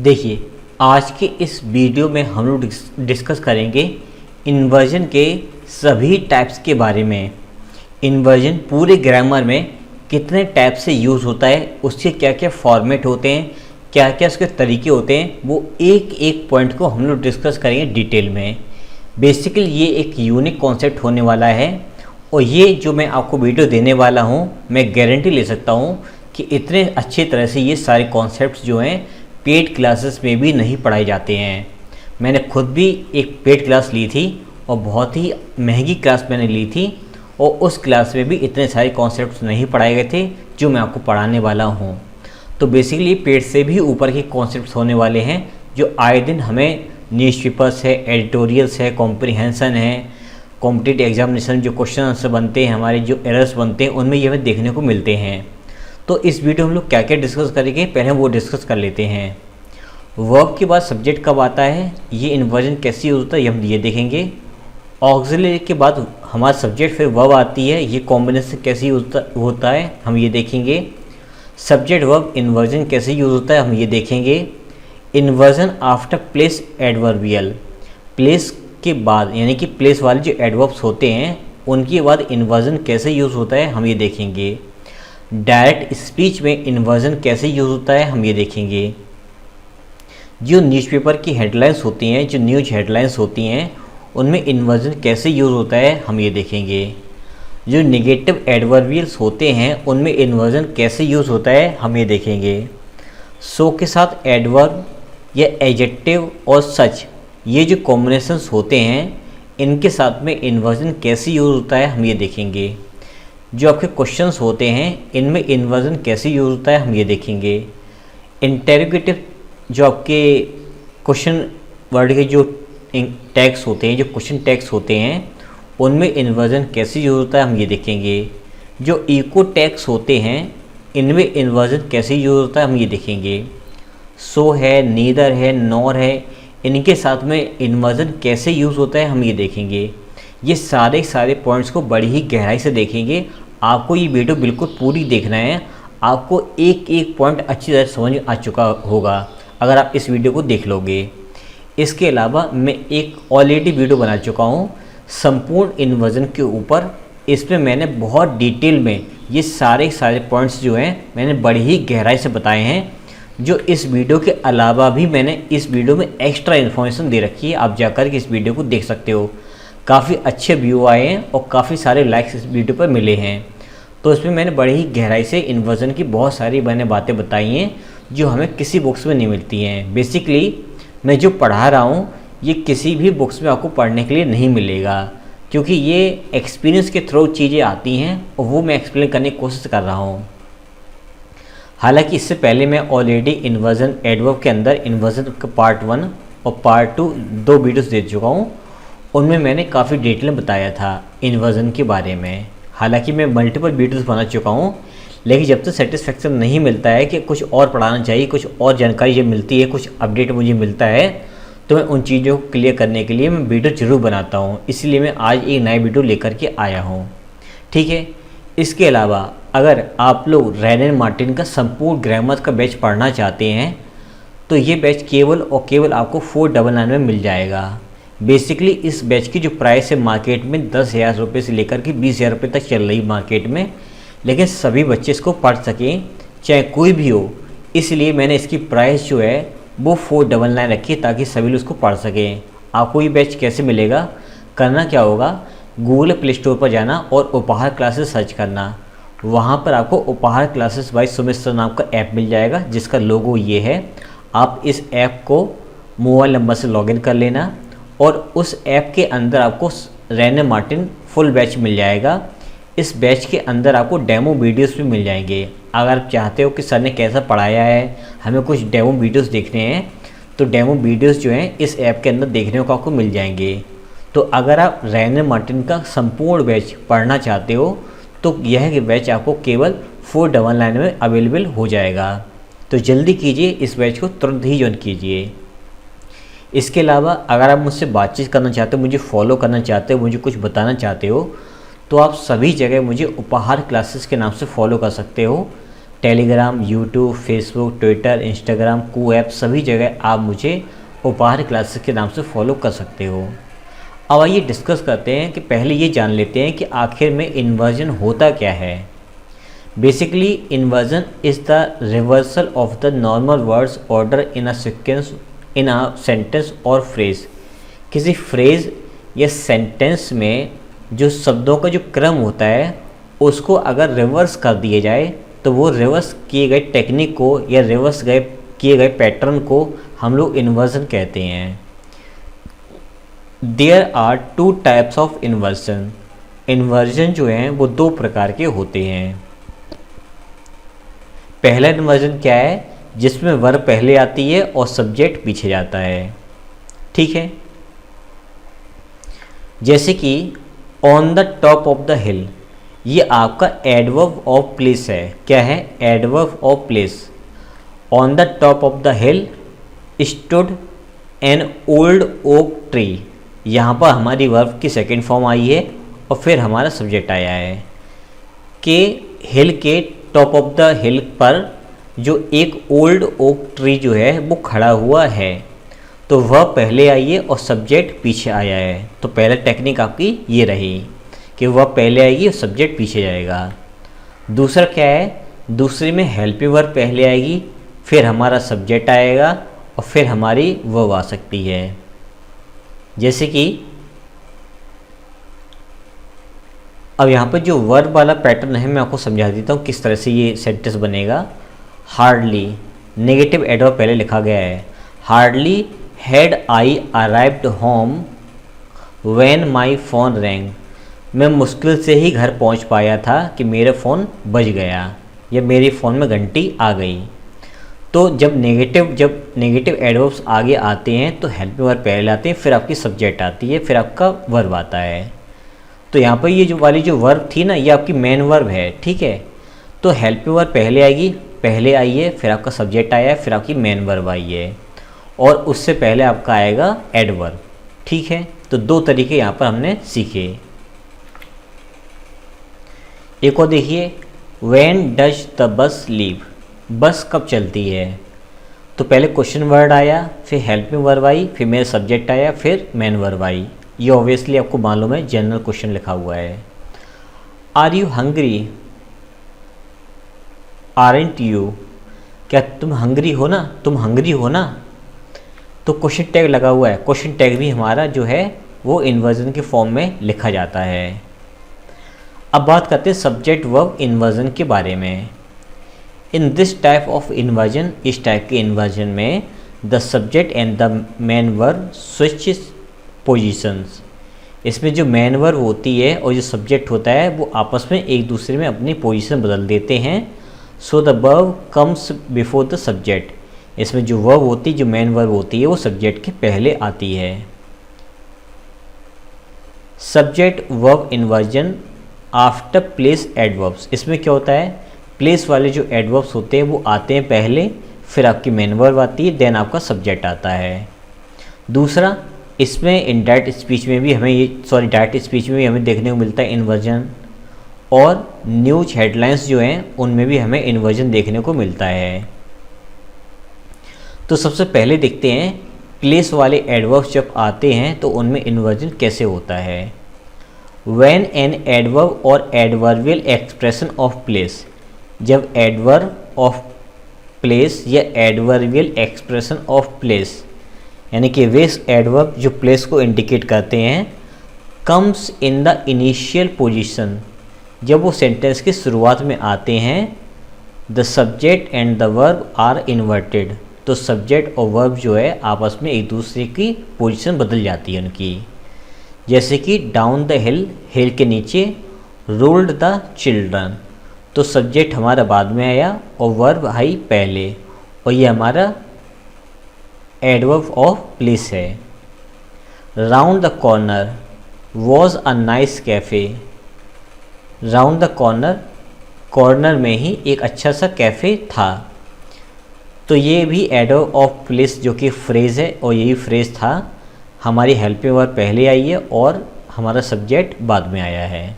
देखिए, आज के इस वीडियो में हम लोग डिस्कस करेंगे इन्वर्जन के सभी टाइप्स के बारे में। इन्वर्जन पूरे ग्रामर में कितने टाइप से यूज़ होता है, उसके क्या क्या फॉर्मेट होते हैं, क्या क्या उसके तरीके होते हैं, वो एक एक पॉइंट को हम लोग डिस्कस करेंगे डिटेल में। बेसिकली ये एक यूनिक कॉन्सेप्ट होने वाला है और ये जो मैं आपको वीडियो देने वाला हूँ, मैं गारंटी ले सकता हूँ कि इतने अच्छी तरह से ये सारे कॉन्सेप्ट्स जो हैं पेड क्लासेस में भी नहीं पढ़ाए जाते हैं। मैंने खुद भी एक पेड क्लास ली थी और बहुत ही महंगी क्लास मैंने ली थी और उस क्लास में भी इतने सारे कॉन्सेप्ट्स नहीं पढ़ाए गए थे जो मैं आपको पढ़ाने वाला हूँ। तो बेसिकली पेड से भी ऊपर के कॉन्सेप्ट्स होने वाले हैं जो आए दिन हमें न्यूज़पेपर्स है, एडिटोरियल्स है, कॉम्प्रिहेंसन है, कॉम्पिटिटिव एग्जामिनेशन जो क्वेश्चन आंसर बनते हैं, हमारे जो एरर्स बनते हैं, उनमें ये हमें देखने को मिलते हैं। तो इस वीडियो में हम लोग क्या क्या डिस्कस करेंगे, पहले हम वो डिस्कस कर लेते हैं। वर्ब के बाद सब्जेक्ट कब आता है, ये इन्वर्जन कैसे यूज होता है, ये हम ये देखेंगे। ऑक्सिलरी के बाद हमारा सब्जेक्ट फिर वर्ब आती है, ये कॉम्बिनेशन कैसे यूज होता है हम ये देखेंगे। सब्जेक्ट वर्ब इन्वर्जन कैसे यूज होता है हम ये देखेंगे। Inversion after place adverbial, place के बाद यानी कि प्लेस वाले जो एडवर्ब्स होते हैं उनके बाद इन्वर्जन कैसे यूज़ होता है हम ये देखेंगे। डायरेक्ट स्पीच में इन्वर्जन कैसे यूज़ होता है हम ये देखेंगे। जो न्यूज़पेपर की हेडलाइंस होती हैं, जो न्यूज़ हेडलाइंस होती हैं, उनमें इन्वर्जन कैसे यूज़ होता है हम ये देखेंगे। जो नेगेटिव एडवर्बियल्स होते हैं उनमें इन्वर्जन कैसे यूज़ होता है हम ये देखेंगे। सो के साथ एडवर्ब या एडजेक्टिव और सच, ये जो कॉम्बिनेशंस होते हैं इनके साथ में इन्वर्जन कैसे यूज़ होता है हम ये देखेंगे। जो आपके क्वेश्चंस होते हैं इनमें इन्वर्जन कैसे यूज़ होता है हम ये देखेंगे। इंटेरोगेटिव जो आपके क्वेश्चन वर्ड के जो टैग्स होते हैं, जो क्वेश्चन टैग्स होते हैं, उनमें इन्वर्जन कैसे यूज़ होता है हम ये देखेंगे। जो इको टैग्स होते हैं इनमें इन्वर्जन कैसे यूज़ होता है हम ये देखेंगे। सो है, नीदर है, नॉर है, इनके साथ में इन्वर्जन कैसे यूज़ होता है हम ये देखेंगे। ये सारे पॉइंट्स को बड़ी ही गहराई से देखेंगे। आपको ये वीडियो बिल्कुल पूरी देखना है, आपको एक एक पॉइंट अच्छी तरह समझ आ चुका होगा अगर आप इस वीडियो को देख लोगे। इसके अलावा मैं एक ऑलरेडी वीडियो बना चुका हूँ संपूर्ण इन्वर्जन के ऊपर। इसमें मैंने बहुत डिटेल में ये सारे पॉइंट्स जो हैं मैंने बड़ी ही गहराई से बताए हैं, जो इस वीडियो के अलावा भी मैंने इस वीडियो में एक्स्ट्रा इन्फॉर्मेशन दे रखी है। आप जाकर के इस वीडियो को देख सकते हो। काफ़ी अच्छे व्यू आए हैं और काफ़ी सारे लाइक्स इस वीडियो पर मिले हैं। तो इसमें मैंने बड़ी ही गहराई से इन्वर्जन की बहुत सारी मैंने बातें बताई हैं जो हमें किसी बुक्स में नहीं मिलती हैं। बेसिकली मैं जो पढ़ा रहा हूँ ये किसी भी बुक्स में आपको पढ़ने के लिए नहीं मिलेगा, क्योंकि ये एक्सपीरियंस के थ्रू चीज़ें आती हैं और वो मैं एक्सप्लेन करने की कोशिश कर रहा हूँ। हालांकि इससे पहले मैं ऑलरेडी इन्वर्जन एडवर्ब के अंदर इन्वर्जन का पार्ट 1 और पार्ट 2 दो वीडियोस दे चुका हूँ। उनमें मैंने काफ़ी डिटेल में बताया था इन्वर्जन के बारे में। हालांकि मैं मल्टीपल वीडियोस बना चुका हूँ, लेकिन जब तक सेटिस्फेक्शन नहीं मिलता है कि कुछ और पढ़ाना चाहिए, कुछ और जानकारी जब मिलती है, कुछ अपडेट मुझे मिलता है, तो मैं उन चीज़ों को क्लियर करने के लिए मैं वीडियो ज़रूर बनाता हूँ। इसलिए मैं आज एक नया वीडियो लेकर के आया हूँ, ठीक है। इसके अलावा अगर आप लोग रैन एंड मार्टिन का संपूर्ण ग्रामर का बैच पढ़ना चाहते हैं तो ये बैच केवल और केवल आपको 499 में मिल जाएगा। बेसिकली इस बैच की जो प्राइस है मार्केट में 10,000 रुपये से लेकर के 20,000 रुपये तक चल रही मार्केट में, लेकिन सभी बच्चे इसको पढ़ सकें चाहे कोई भी हो, इसलिए मैंने इसकी प्राइस जो है वो 499 रखी है ताकि सभी लोग इसको पढ़ सकें। आपको ये बैच कैसे मिलेगा, करना क्या होगा, गूगल प्ले स्टोर पर जाना और उपहार क्लासेस सर्च करना। वहाँ पर आपको उपहार क्लासेस बाय सुमित सर नाम का ऐप मिल जाएगा जिसका लोगो ये है। आप इस ऐप को मोबाइल नंबर से लॉगिन कर लेना और उस ऐप के अंदर आपको रैन एंड मार्टिन फुल बैच मिल जाएगा। इस बैच के अंदर आपको डेमो वीडियोस भी मिल जाएंगे। अगर आप चाहते हो कि सर ने कैसा पढ़ाया है, हमें कुछ डेमो वीडियोस देखने हैं, तो डेमो वीडियोस जो हैं इस ऐप के अंदर देखने को आपको मिल जाएंगे। तो अगर आप रैन एंड मार्टिन का संपूर्ण बैच पढ़ना चाहते हो तो यह बैच आपको केवल 499 में अवेलेबल हो जाएगा। तो जल्दी कीजिए, इस बैच को तुरंत ही ज्वाइन कीजिए। इसके अलावा अगर आप मुझसे बातचीत करना चाहते हो, मुझे फॉलो करना चाहते हो, मुझे कुछ बताना चाहते हो, तो आप सभी जगह मुझे उपहार क्लासेस के नाम से फॉलो कर सकते हो। Telegram, YouTube, Facebook, Twitter, Instagram, Koo app, सभी जगह आप मुझे उपहार क्लासेस के नाम से फॉलो कर सकते हो। अब आइए डिस्कस करते हैं कि पहले ये जान लेते हैं कि आखिर में इन्वर्जन होता क्या है। Basically inversion is the reversal of the normal words order in a sequence in a sentence और फ्रेज। किसी फ्रेज या सेंटेंस में जो शब्दों का जो क्रम होता है उसको अगर रिवर्स कर दिया जाए तो वो रिवर्स किए गए टेक्निक को या रिवर्स किए गए पैटर्न को हम लोग इन्वर्जन कहते हैं। There are two types of inversion. Inversion जो हैं वो दो प्रकार के होते हैं। पहला इन्वर्जन क्या है, जिसमें वर्ब पहले आती है और सब्जेक्ट पीछे जाता है। ठीक है, जैसे कि on the top of the हिल, ये आपका एडवर्ब ऑफ प्लेस है। क्या है? Adverb of place. On the top of the hill stood an old oak tree, यहाँ पर हमारी वर्ब की सेकेंड फॉर्म आई है और फिर हमारा सब्जेक्ट आया है कि हिल के टॉप ऑफ द हिल पर जो एक ओल्ड ओक ट्री जो है वो खड़ा हुआ है, तो वह पहले आई है और सब्जेक्ट पीछे आया है। तो पहला टेक्निक आपकी ये रही कि वह पहले आएगी और सब्जेक्ट पीछे जाएगा। दूसरा क्या है, दूसरे में हेल्पिंग वर्ब पहले आएगी, फिर हमारा सब्जेक्ट आएगा और फिर हमारी वर्ब आ सकती है। जैसे कि अब यहाँ पर जो वर्ब वाला पैटर्न है मैं आपको समझा देता हूँ किस तरह से ये सेंटेंस बनेगा। हार्डली, नेगेटिव एडवर्ब पहले लिखा गया है। Hardly had I arrived home when my phone wrong, मैं मुश्किल से ही घर पहुँच पाया था कि मेरा फ़ोन बज गया या मेरे फ़ोन में घंटी आ गई। तो जब नेगेटिव एडवर्ब्स आगे आते हैं तो हेल्पिंग वर्ब पहले आते हैं, फिर आपकी सब्जेक्ट आती है, फिर आपका वर्ब आता है। तो यहाँ पर ये जो वाली जो वर्ब थी ना, ये आपकी मेन वर्ब है। ठीक है, तो हेल्पिंग वर्ब पहले आएगी, पहले आई है, फिर आपका सब्जेक्ट आया है, फिर आपकी मेन वर्ब आई है और उससे पहले आपका आएगा एडवर्ब। ठीक है, तो दो तरीके यहाँ पर हमने सीखे। एक और देखिए, when does the bus leave, बस कब चलती है। तो पहले क्वेश्चन वर्ड आया, फिर हेल्पिंग वर्ब आई, फिर मेरा सब्जेक्ट आया, फिर मेन वर्ब आई। ये ऑब्वियसली आपको मालूम है, जनरल क्वेश्चन लिखा हुआ है। Are you hungry, aren't you, क्या तुम हंग्री हो ना, तुम हंग्री हो ना। तो क्वेश्चन टैग लगा हुआ है, क्वेश्चन टैग भी हमारा जो है वो इन्वर्जन के फॉर्म में लिखा जाता है। अब बात करते हैं सब्जेक्ट वर्ब इन्वर्जन के बारे में। In this type of inversion, इस टाइप के इन्वर्जन में the subject and the main verb switch positions, इसमें जो मेन वर्ब होती है और जो सब्जेक्ट होता है वो आपस में एक दूसरे में अपनी पोजीशन बदल देते हैं। So the verb comes before the subject, इसमें जो वर्ब होती है, जो मेन वर्ब होती है वो सब्जेक्ट के पहले आती है। Subject verb inversion after place adverbs, इसमें क्या होता है, प्लेस वाले जो एडवर्ब्स होते हैं वो आते हैं पहले, फिर आपकी मेन वर्ब आती है, देन आपका सब्जेक्ट आता है। दूसरा, इसमें इनडायरेक्ट स्पीच में भी हमें डायरेक्ट स्पीच में भी हमें देखने को मिलता है इन्वर्जन, और न्यूज हेडलाइंस जो हैं उनमें भी हमें इन्वर्जन देखने को मिलता है। तो सबसे पहले देखते हैं प्लेस वाले एडवर्ब्स जब आते हैं तो उनमें इन्वर्जन कैसे होता है। व्हेन एन एडवर्ब और एडवर्बियल एक्सप्रेशन ऑफ प्लेस, जब एडवर्ब ऑफ प्लेस या एडवर्बियल एक्सप्रेशन ऑफ प्लेस यानी कि वे एडवर्ब जो प्लेस को इंडिकेट करते हैं, comes in the initial position, जब वो सेंटेंस की शुरुआत में आते हैं, the subject and the verb are inverted, तो सब्जेक्ट और वर्ब जो है आपस में एक दूसरे की पोजीशन बदल जाती है उनकी। जैसे कि डाउन द हिल, हिल के नीचे, रोल्ड द चिल्ड्रन, तो सब्जेक्ट हमारा बाद में आया और वर्ब आई पहले, और ये हमारा एडवर्ब ऑफ प्लेस है। Round the corner was a nice cafe, round the corner, corner में ही एक अच्छा सा कैफ़े था, तो ये भी एडवर्ब ऑफ प्लेस जो कि फ्रेज़ है और यही फ्रेज़ था। हमारी हेल्पिंग वर्ब पहले आई है और हमारा सब्जेक्ट बाद में आया है।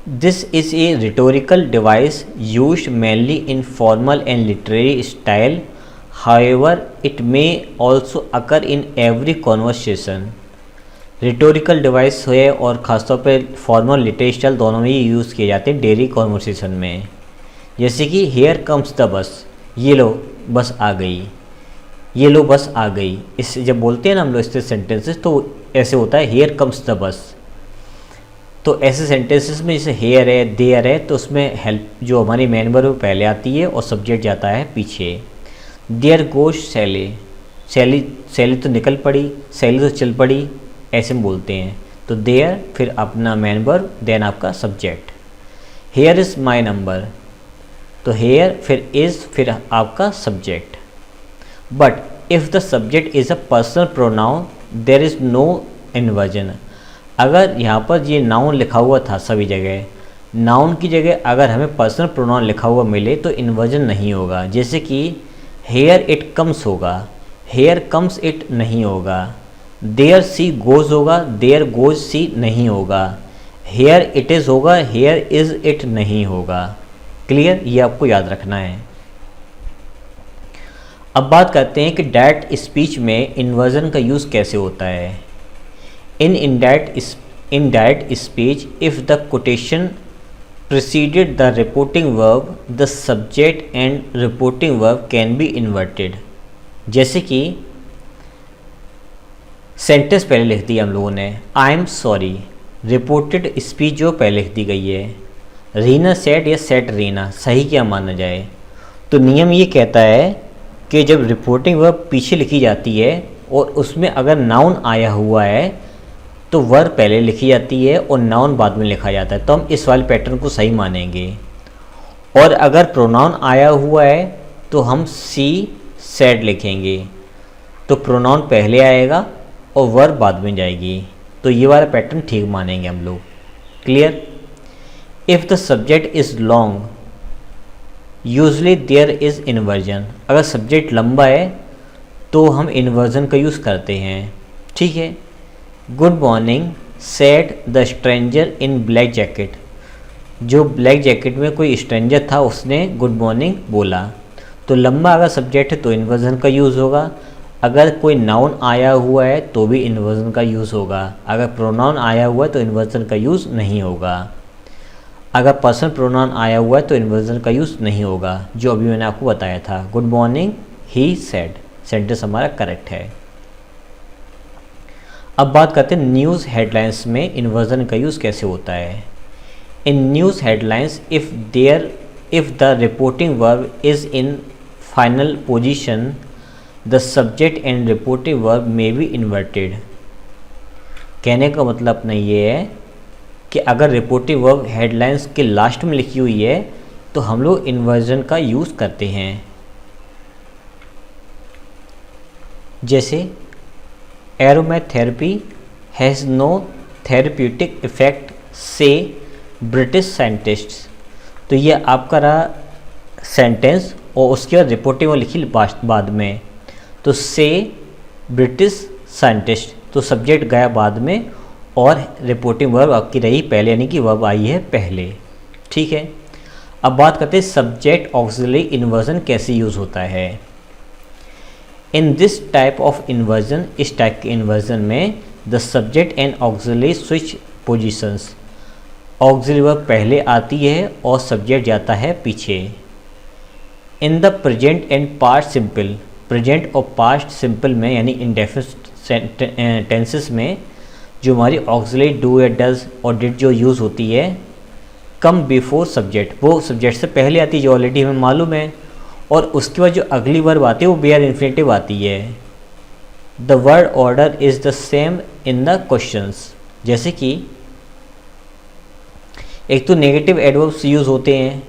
This is a rhetorical device used mainly in formal and literary style, however it may also occur in every conversation. Rhetorical device है और ख़ासतौर पे फॉर्मल लिटरेरी स्टाइल दोनों में ही यूज़ किए जाते हैं डेली कॉन्वर्सेशन में। जैसे कि हेयर कम्स द बस, ये लो बस आ गई, ये लो बस आ गई। इस जब बोलते हैं ना हम लोग इससे सेंटेंसेस तो ऐसे होता है हेयर कम्स द बस। तो ऐसे सेंटेंसेस में जैसे हेयर है, देयर है, तो उसमें हेल्प जो हमारी मेन वर्ब वो पहले आती है और सब्जेक्ट जाता है पीछे। देयर गोज सैली, सैली सैली तो निकल पड़ी, सैली तो चल पड़ी, ऐसे में बोलते हैं। तो देयर फिर अपना मेन वर्ब देन आपका subject. Here is my number, तो हेयर फिर इज़ फिर आपका subject. But if the subject is a personal pronoun there is no inversion. अगर यहाँ पर ये नाउन लिखा हुआ था सभी जगह, नाउन की जगह अगर हमें पर्सनल प्रोनाउन लिखा हुआ मिले तो इन्वर्जन नहीं होगा। जैसे कि हेयर इट कम्स होगा, हेयर कम्स इट नहीं होगा। देयर सी गोज़ होगा, देयर गोज़ सी नहीं होगा। हेयर इट इज़ होगा, हेयर इज़ इट नहीं होगा। क्लियर, ये आपको याद रखना है। अब बात करते हैं कि डायरेक्ट स्पीच में इन्वर्जन का यूज़ कैसे होता है। In indirect speech, if the quotation preceded the reporting verb, the subject and reporting verb can be inverted। जैसे कि सेंटेंस पहले लिख दिया हम लोगों ने, आई एम सॉरी। रिपोर्टेड स्पीच जो पहले लिख दी गई है, रीना सेड या सेड रीना, सही क्या माना जाए। तो नियम ये कहता है कि जब रिपोर्टिंग वर्ब पीछे लिखी जाती है और उसमें अगर नाउन आया हुआ है तो वर्ब पहले लिखी जाती है और नाउन बाद में लिखा जाता है, तो हम इस वाले पैटर्न को सही मानेंगे। और अगर प्रोनाउन आया हुआ है तो हम सी सेड लिखेंगे, तो प्रोनाउन पहले आएगा और वर्ब बाद में जाएगी, तो ये वाला पैटर्न ठीक मानेंगे हम लोग। Clear. If the subject is long usually there is inversion. अगर सब्जेक्ट लंबा है तो हम इन्वर्जन का यूज़ करते हैं। ठीक है। Good morning said the stranger in black jacket. जो ब्लैक जैकेट में कोई स्ट्रेंजर था उसने गुड मॉर्निंग बोला। तो लंबा अगर सब्जेक्ट है तो इन्वर्जन का यूज़ होगा। अगर कोई नाउन आया हुआ है तो भी इन्वर्जन का यूज़ होगा। अगर प्रोनाउन आया हुआ है तो इन्वर्जन का यूज़ नहीं होगा। अगर पर्सनल प्रोनाउन आया हुआ है तो इन्वर्जन का यूज़ नहीं होगा, जो अभी मैंने आपको बताया था। Good morning he said, sentence हमारा करेक्ट है। अब बात करते हैं न्यूज़ हेडलाइंस में इन्वर्जन का यूज़ कैसे होता है। In news headlines if the reporting verb is in final position the subject and reporting verb may be inverted. कहने का मतलब अपना ये है कि अगर रिपोर्टिंग वर्ब हेडलाइंस के लास्ट में लिखी हुई है तो हम लोग इन्वर्जन का यूज़ करते हैं। जैसे एरोमेथेरेपी हैज़ नो थेरेप्यूटिक इफेक्ट से ब्रिटिश साइंटिस्ट्स। तो ये आपका रहा सेंटेंस और उसके बाद रिपोर्टिंग में लिखी बाद में, तो से ब्रिटिश साइंटिस्ट, तो सब्जेक्ट गया बाद में और रिपोर्टिंग वर्ब आपकी रही पहले, यानी कि वर्ब आई है पहले। ठीक है। अब बात करते हैं सब्जेक्ट ऑक्सिलरी इन्वर्जन कैसे यूज़ होता है। In this type of inversion, इस टाइप के इन्वर्जन में the subject and auxiliary switch positions. Auxiliary verb पहले आती है और सब्जेक्ट जाता है पीछे। In the present and past simple, present और पास्ट सिंपल में यानी इंडेफिनिट टेंसेस में जो हमारी ऑक्सिलरी डू या डज और डिड जो यूज़ होती है कम बिफोर सब्जेक्ट, वो सब्जेक्ट से पहले आती है जो ऑलरेडी हमें मालूम है, और उसके बाद जो अगली वर्ब आती है वो बेयर इन्फिनेटिव आती है। The word order is the same in the questions. जैसे कि एक तो नेगेटिव एडवर्ब्स यूज़ होते हैं,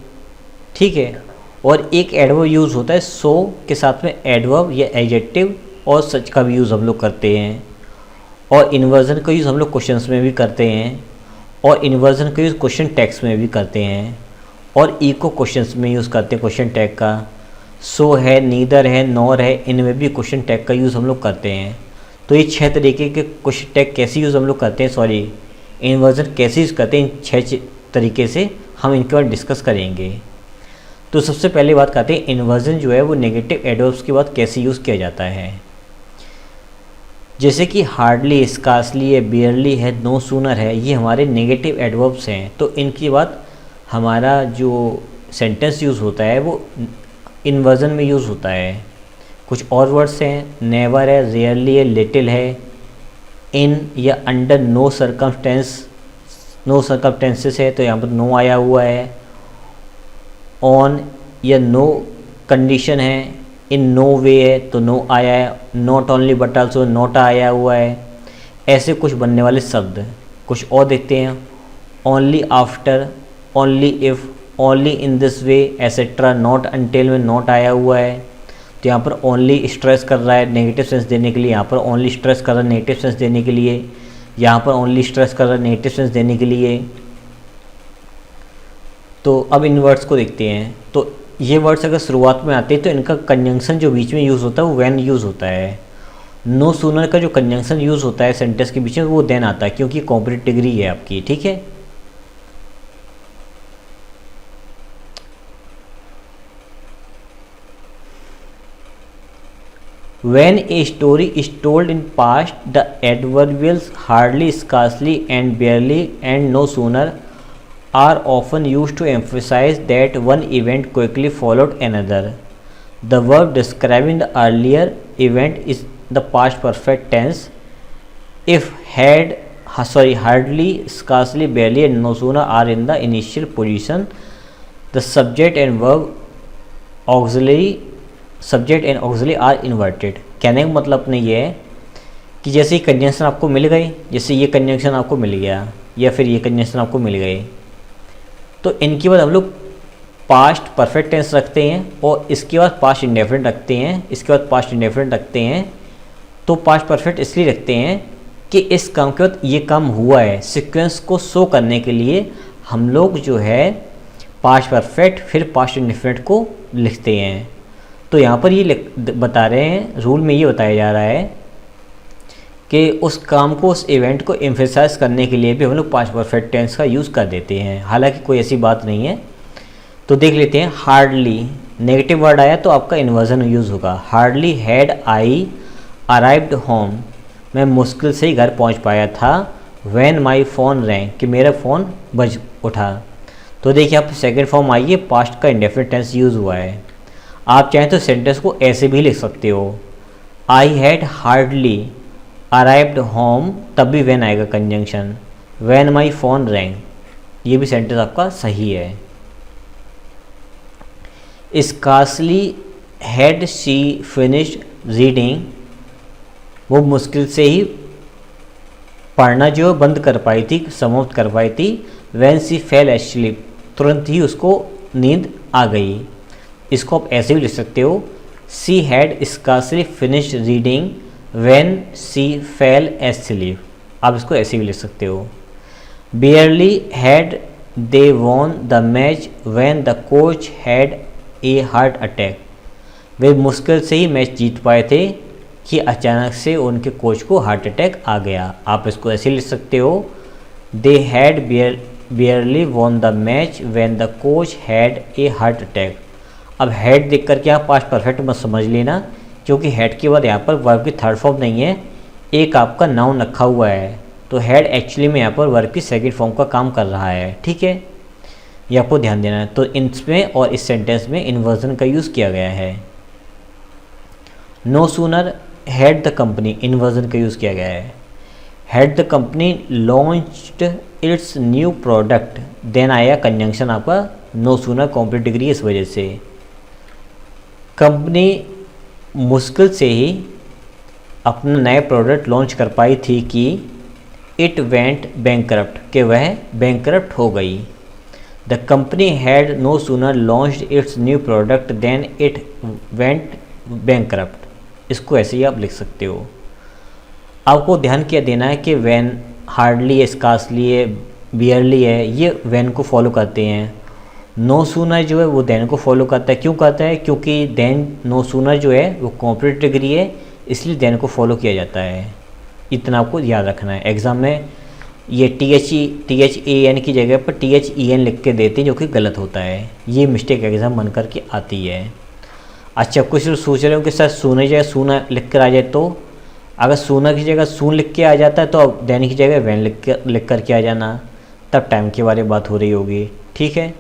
ठीक है, और एक एडवर्ब यूज़ होता है सो के साथ में एडवर्ब या एडजेक्टिव और सच का भी यूज़ हम लोग करते हैं। और इन्वर्जन का यूज़ हम लोग क्वेश्चंस में भी करते हैं, और इन्वर्जन का यूज़ क्वेश्चन टैग्स में भी करते हैं, और इको क्वेश्चंस में यूज़ करते हैं क्वेश्चन टैग का। सो है, नीदर है, नॉर है, इनमें भी क्वेश्चन टैग का यूज़ हम लोग करते हैं। तो ये 6 तरीके के क्वेश्चन टैग कैसे यूज़ हम लोग करते हैं, सॉरी इन्वर्जन कैसे यूज़ करते हैं, इन तरीके से हम इनके बारे में डिस्कस करेंगे। तो सबसे पहले बात करते हैं इन्वर्जन जो है वो नेगेटिव एडवर्ब्स के बाद कैसे यूज़ किया जाता है। जैसे कि हार्डली, स्कार्सली है, बियरली है, नो सूनर है, ये हमारे नेगेटिव एडवर्ब्स हैं। तो इनकी बात हमारा जो सेंटेंस यूज़ होता है वो इन्वर्जन में यूज़ होता है। कुछ और वर्ड्स हैं, नेवर है, रेयरली है, लिटिल है, इन या अंडर नो सर्कमस्टेंसेस है, तो यहाँ पर नो आया हुआ है। ऑन या नो कंडीशन है, इन नो वे है तो नो आया है। Not only but also not आया हुआ है। ऐसे कुछ बनने वाले शब्द कुछ और देखते हैं। Only after, only if, only in this way etcetera, not until में नॉट आया हुआ है। तो यहाँ पर ओनली स्ट्रेस कर रहा है नेगेटिव सेंस देने के लिए, यहाँ पर ओनली स्ट्रेस कर रहा है नेगेटिव सेंस देने के लिए, यहाँ पर ओनली स्ट्रेस कर रहा है नेगेटिव सेंस देने के लिए। तो अब इन वर्ड्स को देखते हैं। तो ये वर्ड्स अगर शुरुआत में आते हैं तो इनका कंजंक्शन जो बीच में यूज़ होता है वो व्हेन यूज़ होता है। नो सूनर का जो कंजंक्शन यूज़ होता है सेंटेंस के बीच में वो देन आता है, क्योंकि कॉम्प्लीट डिग्री है आपकी, ठीक है। When a story is told in past, the adverbials hardly, scarcely, and barely, and no sooner are often used to emphasize that one event quickly followed another. The verb describing the earlier event is the past perfect tense. If hardly, scarcely, barely, and no sooner are in the initial position, the subject and verb auxiliary are inverted. कहने का मतलब अपने ये है कि जैसे ही conjunction आपको मिल गई, जैसे ये कंजंक्शन आपको मिल गया या फिर ये कंजंक्शन आपको मिल गए, तो इनके बाद हम लोग पास्ट परफेक्ट टेंस रखते हैं और इसके बाद पास्ट इंडेफिनिट रखते हैं, इसके बाद पास्ट इंडेफिनिट रखते हैं। तो पास्ट परफेक्ट इसलिए रखते हैं कि इस काम के बाद ये काम हुआ है, सीक्वेंस को शो करने के लिए हम लोग जो है पास्ट परफेक्ट फिर पास्ट इंडेफिनिट को लिखते हैं। तो यहाँ पर ये बता रहे हैं, रूल में ये बताया जा रहा है कि उस काम को, उस इवेंट को एम्फेसाइज करने के लिए भी हम लोग पास्ट परफेक्ट टेंस का यूज़ कर देते हैं। हालांकि कोई ऐसी बात नहीं है। तो देख लेते हैं। हार्डली नेगेटिव वर्ड आया तो आपका इन्वर्जन यूज़ होगा। Hardly had I arrived home, मैं मुश्किल से ही घर पहुँच पाया था। व्हेन माई फ़ोन रैंग, कि मेरा फ़ोन बज उठा। तो देखिए आप सेकेंड फॉर्म आइए, पास्ट का इंडेफिनिट टेंस यूज़ हुआ है। आप चाहें तो सेंटेंस को ऐसे भी लिख सकते हो, I had hardly arrived home, तब भी व्हेन आएगा conjunction. When my phone wrong, ये भी सेंटेंस आपका सही है। Scarcely had she finished reading, वो मुश्किल से ही पढ़ना जो बंद कर पाई थी, समाप्त कर पाई थी। व्हेन शी फेल एस्लीप, तुरंत ही उसको नींद आ गई। इसको आप ऐसे भी लिख सकते हो, she had scarcely finished reading when she fell asleep, आप इसको ऐसे भी लिख सकते हो। Barely had they won the match when the coach had a heart attack, वे मुश्किल से ही मैच जीत पाए थे कि अचानक से उनके कोच को हार्ट अटैक आ गया। आप इसको ऐसे लिख सकते हो, they had बेयरली von the match when the coach had a heart attack. अब हेड देख करके आप पास्ट परफेक्ट मत समझ लेना, क्योंकि हेड के बाद यहाँ पर वर्ब की थर्ड फॉर्म नहीं है, एक आपका नाउन रखा हुआ है। तो हेड एक्चुअली में यहाँ पर वर्ब की सेकंड फॉर्म का काम कर रहा है, ठीक है, ये आपको ध्यान देना है। तो इसमें और इस सेंटेंस में इन्वर्जन का यूज़ किया गया है। No sooner had the company, inversion का यूज़ किया गया है। Had the company launched its new product, then आया कंजंक्शन आपका नो सूनर कॉम्प्लीट डिग्री, इस वजह से कंपनी मुश्किल से ही अपना नया प्रोडक्ट लॉन्च कर पाई थी कि इट वेंट बैंकरप्ट, कि वह बैंकरप्ट हो गई। The company had no sooner launched its new product then it went bankrupt, इसको ऐसे ही आप लिख सकते हो। आपको ध्यान क्या देना है कि वैन हार्डली है, स्कार्सली है, बियरली है, ये वैन को फॉलो करते हैं। नो सूनर जो है वो देन को फॉलो करता है। क्यों करता है? क्योंकि देन नो सूनर जो है वो कॉम्प्लीट डिग्री है, इसलिए देन को फॉलो किया जाता है। इतना आपको याद रखना है। एग्ज़ाम में ये THAN की जगह पर THEN लिख के देते हैं, जो कि गलत होता है। ये मिस्टेक एग्ज़ाम बन करके आती है। अच्छा, कुछ लोग सोच रहे हो कि सर सूना की जगह सूना लिख कर आ जाए, तो अगर सूना की जगह सून लिख के आ जाता है तो अब देन की जगह वैन लिख करके आ जाना, तब टाइम के बारे में बात हो रही होगी। ठीक है,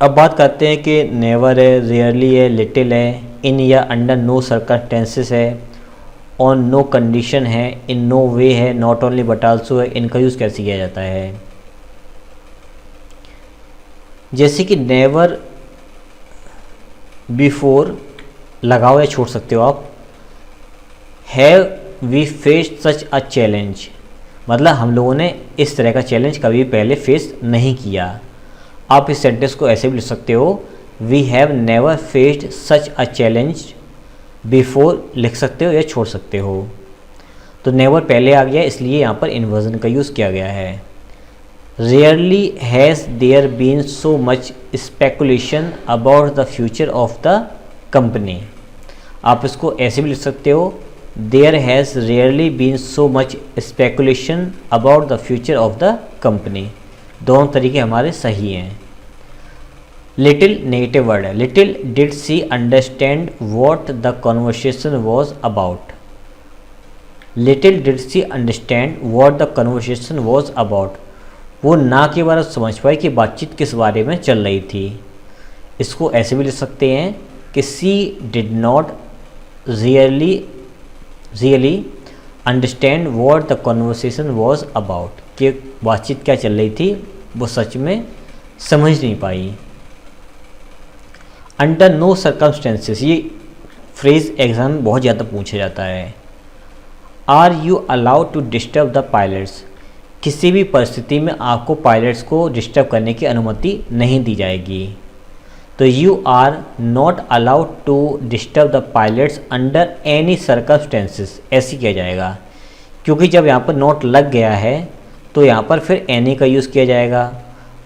अब बात करते हैं कि नेवर है, रेयरली है, लिटिल है, इन या अंडर नो सर्कमस्टेंसेस है, ऑन नो कंडीशन है, इन नो वे है, नॉट ओनली बट आल्सो है। इनका यूज़ कैसे किया जाता है? जैसे कि नेवर, बिफोर लगाओ या छोड़ सकते हो आप। Have we faced such a challenge, मतलब हम लोगों ने इस तरह का चैलेंज कभी पहले फेस नहीं किया। आप इस सेंटेंस को ऐसे भी लिख सकते हो, we have never faced such a challenge before लिख सकते हो या छोड़ सकते हो। तो नेवर पहले आ गया, इसलिए यहाँ पर इन्वर्जन का यूज़ किया गया है। Rarely has there been so much speculation about the future of the company. आप इसको ऐसे भी लिख सकते हो, there has rarely been so much speculation about the future of the company. दोनों तरीके हमारे सही हैं। लिटिल नेगेटिव वर्ड है। Little did she understand what the conversation was about. Little did she understand what the conversation was about. वो ना के बारे में समझ पाई कि बातचीत किस बारे में चल रही थी। इसको ऐसे भी लिख सकते हैं कि she did not really understand what the conversation was about, कि बातचीत क्या चल रही थी वो सच में समझ नहीं पाई। अंडर नो सर्कमस्टेंसेस, ये फ्रेज एग्जाम में बहुत ज़्यादा पूछा जाता है। Are you allowed to disturb the pilots, किसी भी परिस्थिति में आपको पायलट्स को डिस्टर्ब करने की अनुमति नहीं दी जाएगी। तो you are not allowed to disturb the pilots under any circumstances, ऐसे किया जाएगा, क्योंकि जब यहाँ पर नॉट लग गया है तो यहाँ पर फिर एनी का यूज़ किया जाएगा,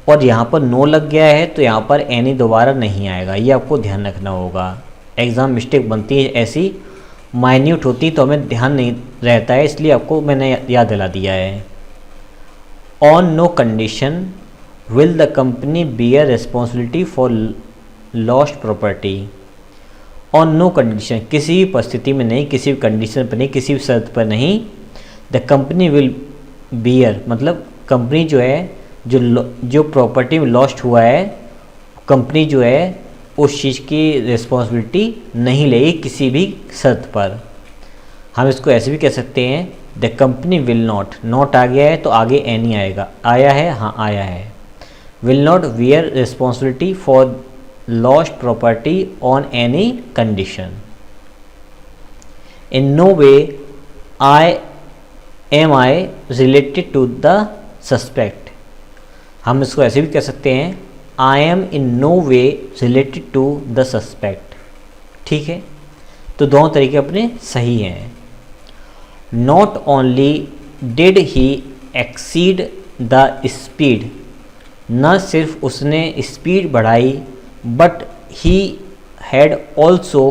और यहाँ पर नो लग गया है तो यहाँ पर एनी दोबारा नहीं आएगा। ये आपको ध्यान रखना होगा। एग्ज़ाम मिस्टेक बनती है ऐसी, माइन्यूट होती तो हमें ध्यान नहीं रहता है, इसलिए आपको मैंने याद दिला दिया है। On no condition will the company bear responsibility for lost property. On no condition, किसी भी परिस्थिति में नहीं, किसी भी कंडीशन पर नहीं, किसी भी शर्त पर नहीं। द कंपनी विल बियर, मतलब कंपनी जो है, जो प्रॉपर्टी में लॉस्ट हुआ है, कंपनी जो है उस चीज़ की रिस्पॉन्सिबिलिटी नहीं लेगी किसी भी शर्त पर। हम इसको ऐसे भी कह सकते हैं, the company will not, not आ गया है तो आगे एनी आएगा। आया है, हाँ आया है। Will not bear responsibility for lost property on any condition. In no way am I related to the suspect. हम इसको ऐसे भी कह सकते हैं, I am in no way related to the suspect. ठीक है, तो दोनों तरीके अपने सही हैं। Not only did he exceed the speed, न सिर्फ उसने स्पीड बढ़ाई, but he had also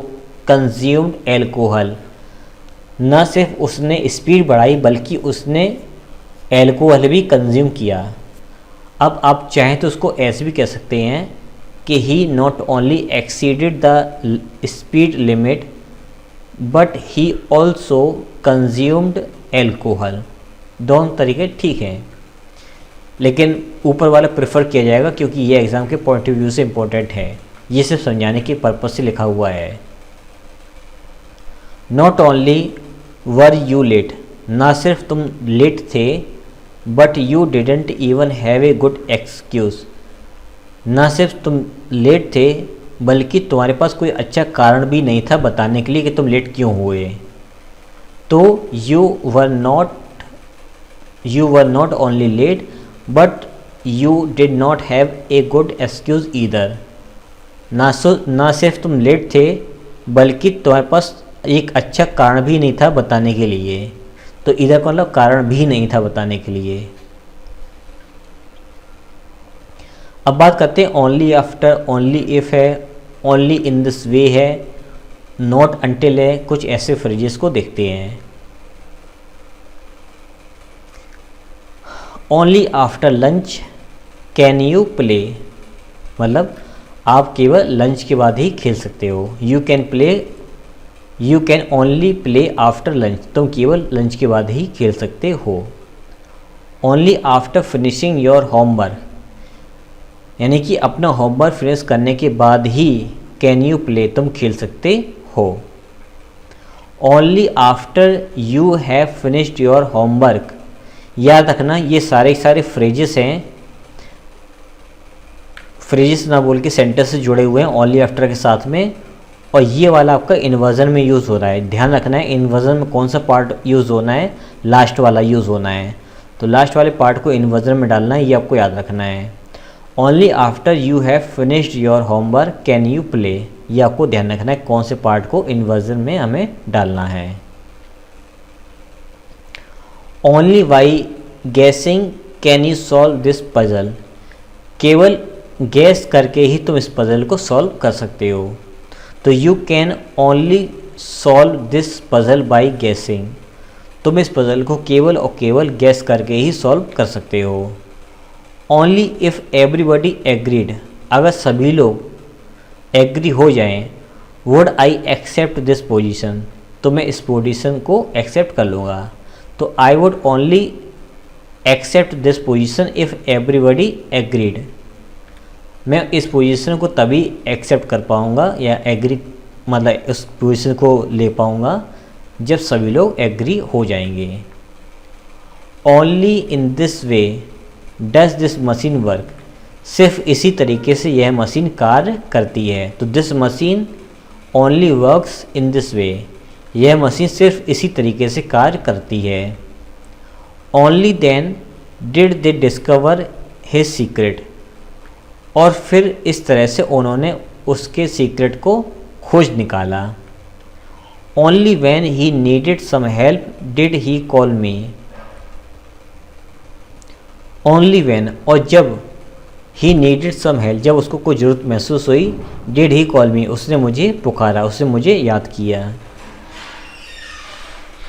consumed alcohol. न सिर्फ उसने स्पीड बढ़ाई बल्कि उसने एल्कोहल भी कंज्यूम किया। अब आप चाहें तो उसको ऐसे भी कह सकते हैं कि he not only exceeded the speed limit but he also consumed alcohol. दोनों तरीके ठीक हैं, लेकिन ऊपर वाला प्रेफर किया जाएगा क्योंकि ये एग्ज़ाम के पॉइंट ऑफ व्यू से इम्पोर्टेंट है। ये सिर्फ समझाने के पर्पज़ से लिखा हुआ है। Not only were you let, ना सिर्फ तुम लेट थे, but you didn't even have a good excuse. ना सिर्फ तुम लेट थे बल्कि तुम्हारे पास कोई अच्छा कारण भी नहीं था बताने के लिए कि तुम लेट क्यों हुए। तो you were not only late but you did not have a good excuse either. ना सिर्फ तुम लेट थे बल्कि तुम्हारे पास एक अच्छा कारण भी नहीं था बताने के लिए। तो इधर का मतलब कारण भी नहीं था बताने के लिए। अब बात करते हैं ओनली आफ्टर, ओनली इफ़ है, ओनली इन दिस वे है, नॉट अंटिल है। कुछ ऐसे फ्रेजेस को देखते हैं। Only after lunch can you play, मतलब आप केवल लंच के बाद ही खेल सकते हो। You can only play after lunch, तुम केवल लंच के बाद ही खेल सकते हो। Only after finishing your homework, यानी कि अपना होमवर्क फिनिश करने के बाद ही कैन यू प्ले, तुम खेल सकते हो। Only after you have finished your homework, याद रखना ये सारे फ्रेजेस हैं, फ्रेजेस ना बोल के सेंटेंस से जुड़े हुए हैं ओनली आफ्टर के साथ में, और ये वाला आपका इन्वर्जन में यूज़ हो रहा है। ध्यान रखना है इन्वर्जन में कौन सा पार्ट यूज़ होना है, लास्ट वाला यूज़ होना है, तो लास्ट वाले पार्ट को इन्वर्जन में डालना है, ये आपको याद रखना है। Only after you have finished your homework can you play, ये आपको ध्यान रखना है कौन से पार्ट को इन्वर्जन में हमें डालना है। Only by guessing can you solve this puzzle, केवल गैस करके ही तुम इस पजल को सॉल्व कर सकते हो। तो you can only solve this puzzle by guessing, तुम इस पजल को केवल और केवल गैस करके ही सॉल्व कर सकते हो। ओनली इफ़ एवरीबडी एग्रीड, अगर सभी लोग एग्री हो जाएं, would I accept this position, तो मैं इस पोजीशन को एक्सेप्ट कर लूँगा। तो I would only accept this position if everybody agreed, मैं इस पोजीशन को तभी एक्सेप्ट कर पाऊँगा या एग्री, मतलब उस पोजीशन को ले पाऊँगा जब सभी लोग एग्री हो जाएंगे। Only in this way does this machine work, सिर्फ इसी तरीके से यह मशीन कार्य करती है। तो this machine only works in this way, यह मशीन सिर्फ इसी तरीके से कार्य करती है। Only then did they discover his secret, और फिर इस तरह से उन्होंने उसके सीक्रेट को खोज निकाला। Only when he needed some help did he call me, only when, और जब ही नीडेड सम हेल्प, जब उसको कोई ज़रूरत महसूस हुई, डिड ही कॉल मी, उसने मुझे पुकारा, उसने मुझे याद किया।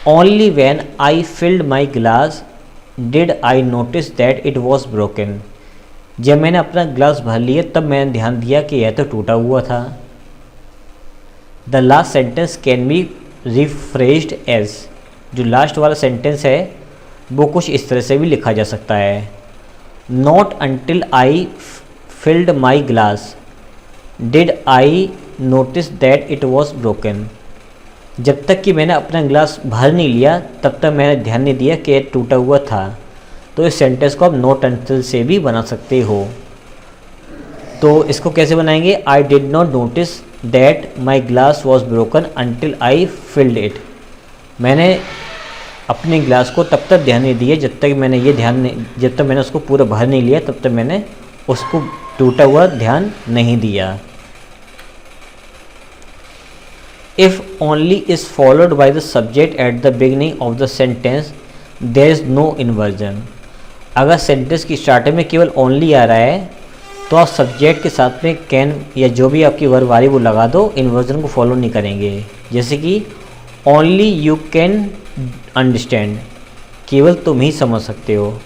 Only when I field my glass did I notice that it was broken, जब मैंने अपना ग्लास भर लिया तब मैंने ध्यान दिया कि यह तो टूटा हुआ था। The last sentence can be rephrased as, जो लास्ट वाला सेंटेंस है वो कुछ इस तरह से भी लिखा जा सकता है। Not until I field my glass did I notice that it was broken, जब तक कि मैंने अपना ग्लास भर नहीं लिया तब तक मैंने ध्यान नहीं दिया कि यह टूटा हुआ था। तो इस सेंटेंस को आप नॉट अंटिल से भी बना सकते हो। तो इसको कैसे बनाएंगे? I did not notice that my glass was broken until I filled it, मैंने अपने ग्लास को तब तक ध्यान नहीं दिया जब तक मैंने उसको पूरा भर नहीं लिया, तब तक मैंने उसको टूटा हुआ ध्यान नहीं दिया। If only is followed by the subject at the beginning of the sentence there is no inversion, अगर सेंटेंस की स्टार्टिंग में केवल ओनली आ रहा है तो आप सब्जेक्ट के साथ में कैन या जो भी आपकी वर्ब आ रही वो लगा दो, इन्वर्जन को फॉलो नहीं करेंगे। जैसे कि ओनली यू कैन अंडरस्टैंड, केवल तुम ही समझ सकते हो।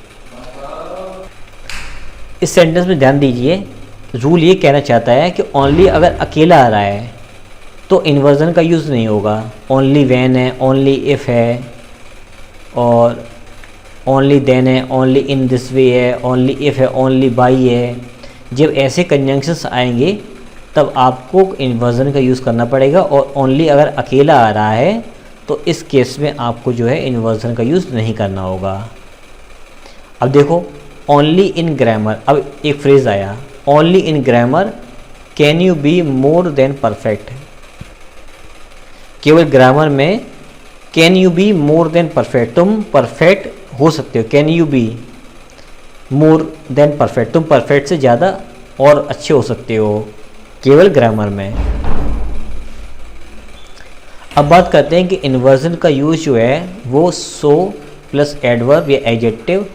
इस सेंटेंस में ध्यान दीजिए, रूल ये कहना चाहता है कि ओनली अगर अकेला आ रहा है तो इन्वर्जन का यूज़ नहीं होगा। ओनली व्हेन है, ओनली इफ़ है, और ओनली देन है, ओनली इन दिस वे है, ओनली इफ़ है, ओनली बाई है। जब ऐसे कंजंक्शंस आएंगे तब आपको इन्वर्जन का यूज़ करना पड़ेगा, और ओनली अगर अकेला आ रहा है तो इस केस में आपको जो है इन्वर्जन का यूज़ नहीं करना होगा। अब देखो ओनली इन ग्रामर, अब एक फ्रेज़ आया only in grammar can you be more than perfect, केवल ग्रामर में can you be more than perfect, तुम परफेक्ट हो सकते हो। Can you be more than perfect, तुम परफेक्ट से ज़्यादा और अच्छे हो सकते हो केवल ग्रामर में। अब बात करते हैं कि इन्वर्जन का यूज़ जो है वो सो प्लस एडवर्ब या एडजेक्टिव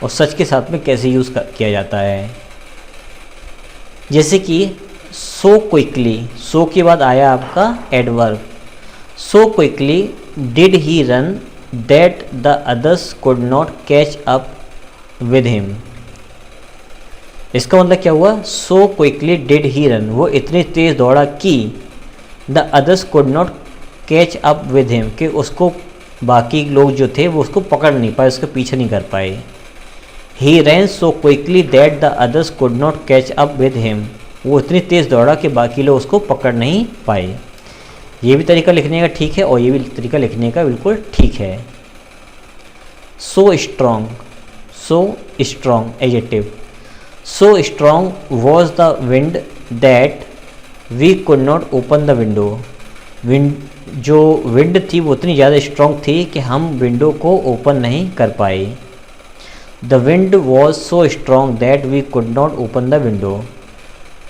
और सच के साथ में कैसे यूज़ किया जाता है। जैसे कि सो क्विकली, सो के बाद आया आपका adverb, so quickly did he run that the others could not catch up with him. इसका मतलब क्या हुआ, so quickly did he run, वो इतनी तेज दौड़ा कि the others could not catch up with him, कि उसको बाकी लोग जो थे वो उसको पकड़ नहीं पाए, उसके पीछे नहीं कर पाए। He ran so quickly that the others could not catch up with him, वो इतनी तेज़ दौड़ा कि बाकी लोग उसको पकड़ नहीं पाए। ये भी तरीका लिखने का ठीक है और ये भी तरीका लिखने का बिल्कुल ठीक है। So strong adjective. So strong was the wind that we could not open the window, जो विंड थी वो उतनी ज़्यादा स्ट्रॉन्ग थी कि हम विंडो को ओपन नहीं कर पाए। The wind was so strong that we could not open the window,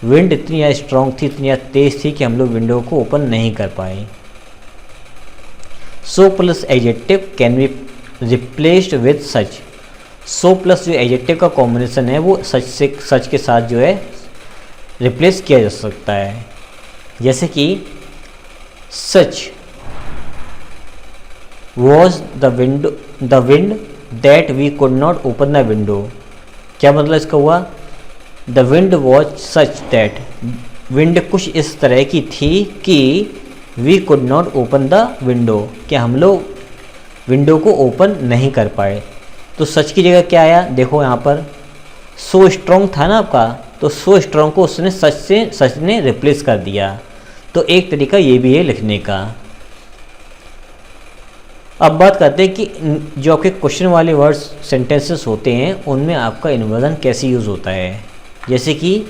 wind इतनी ज़्यादा स्ट्रॉन्ग थी, इतनी ज़्यादा तेज़ थी कि हम लोग विंडो को ओपन नहीं कर पाए। So plus adjective can be replaced with such. So plus जो एडजेक्टिव का कॉम्बिनेशन है वो सच के साथ जो है रिप्लेस किया जा सकता है। जैसे कि such was the wind that we could not open the window. क्या मतलब इसका हुआ, the wind was such that, wind कुछ इस तरह की थी कि we could not open the window, कि हम लोग विंडो को ओपन नहीं कर पाए। तो सच की जगह क्या आया, देखो यहाँ पर सो स्ट्रॉन्ग था ना आपका, तो सो स्ट्रॉन्ग को उसने सच ने रिप्लेस कर दिया। तो एक तरीका ये भी है लिखने का। अब बात करते हैं कि जो आपके क्वेश्चन वाले वर्ड्स सेंटेंसेस होते हैं उनमें आपका इन्वर्जन कैसे यूज़ होता है। जैसे कि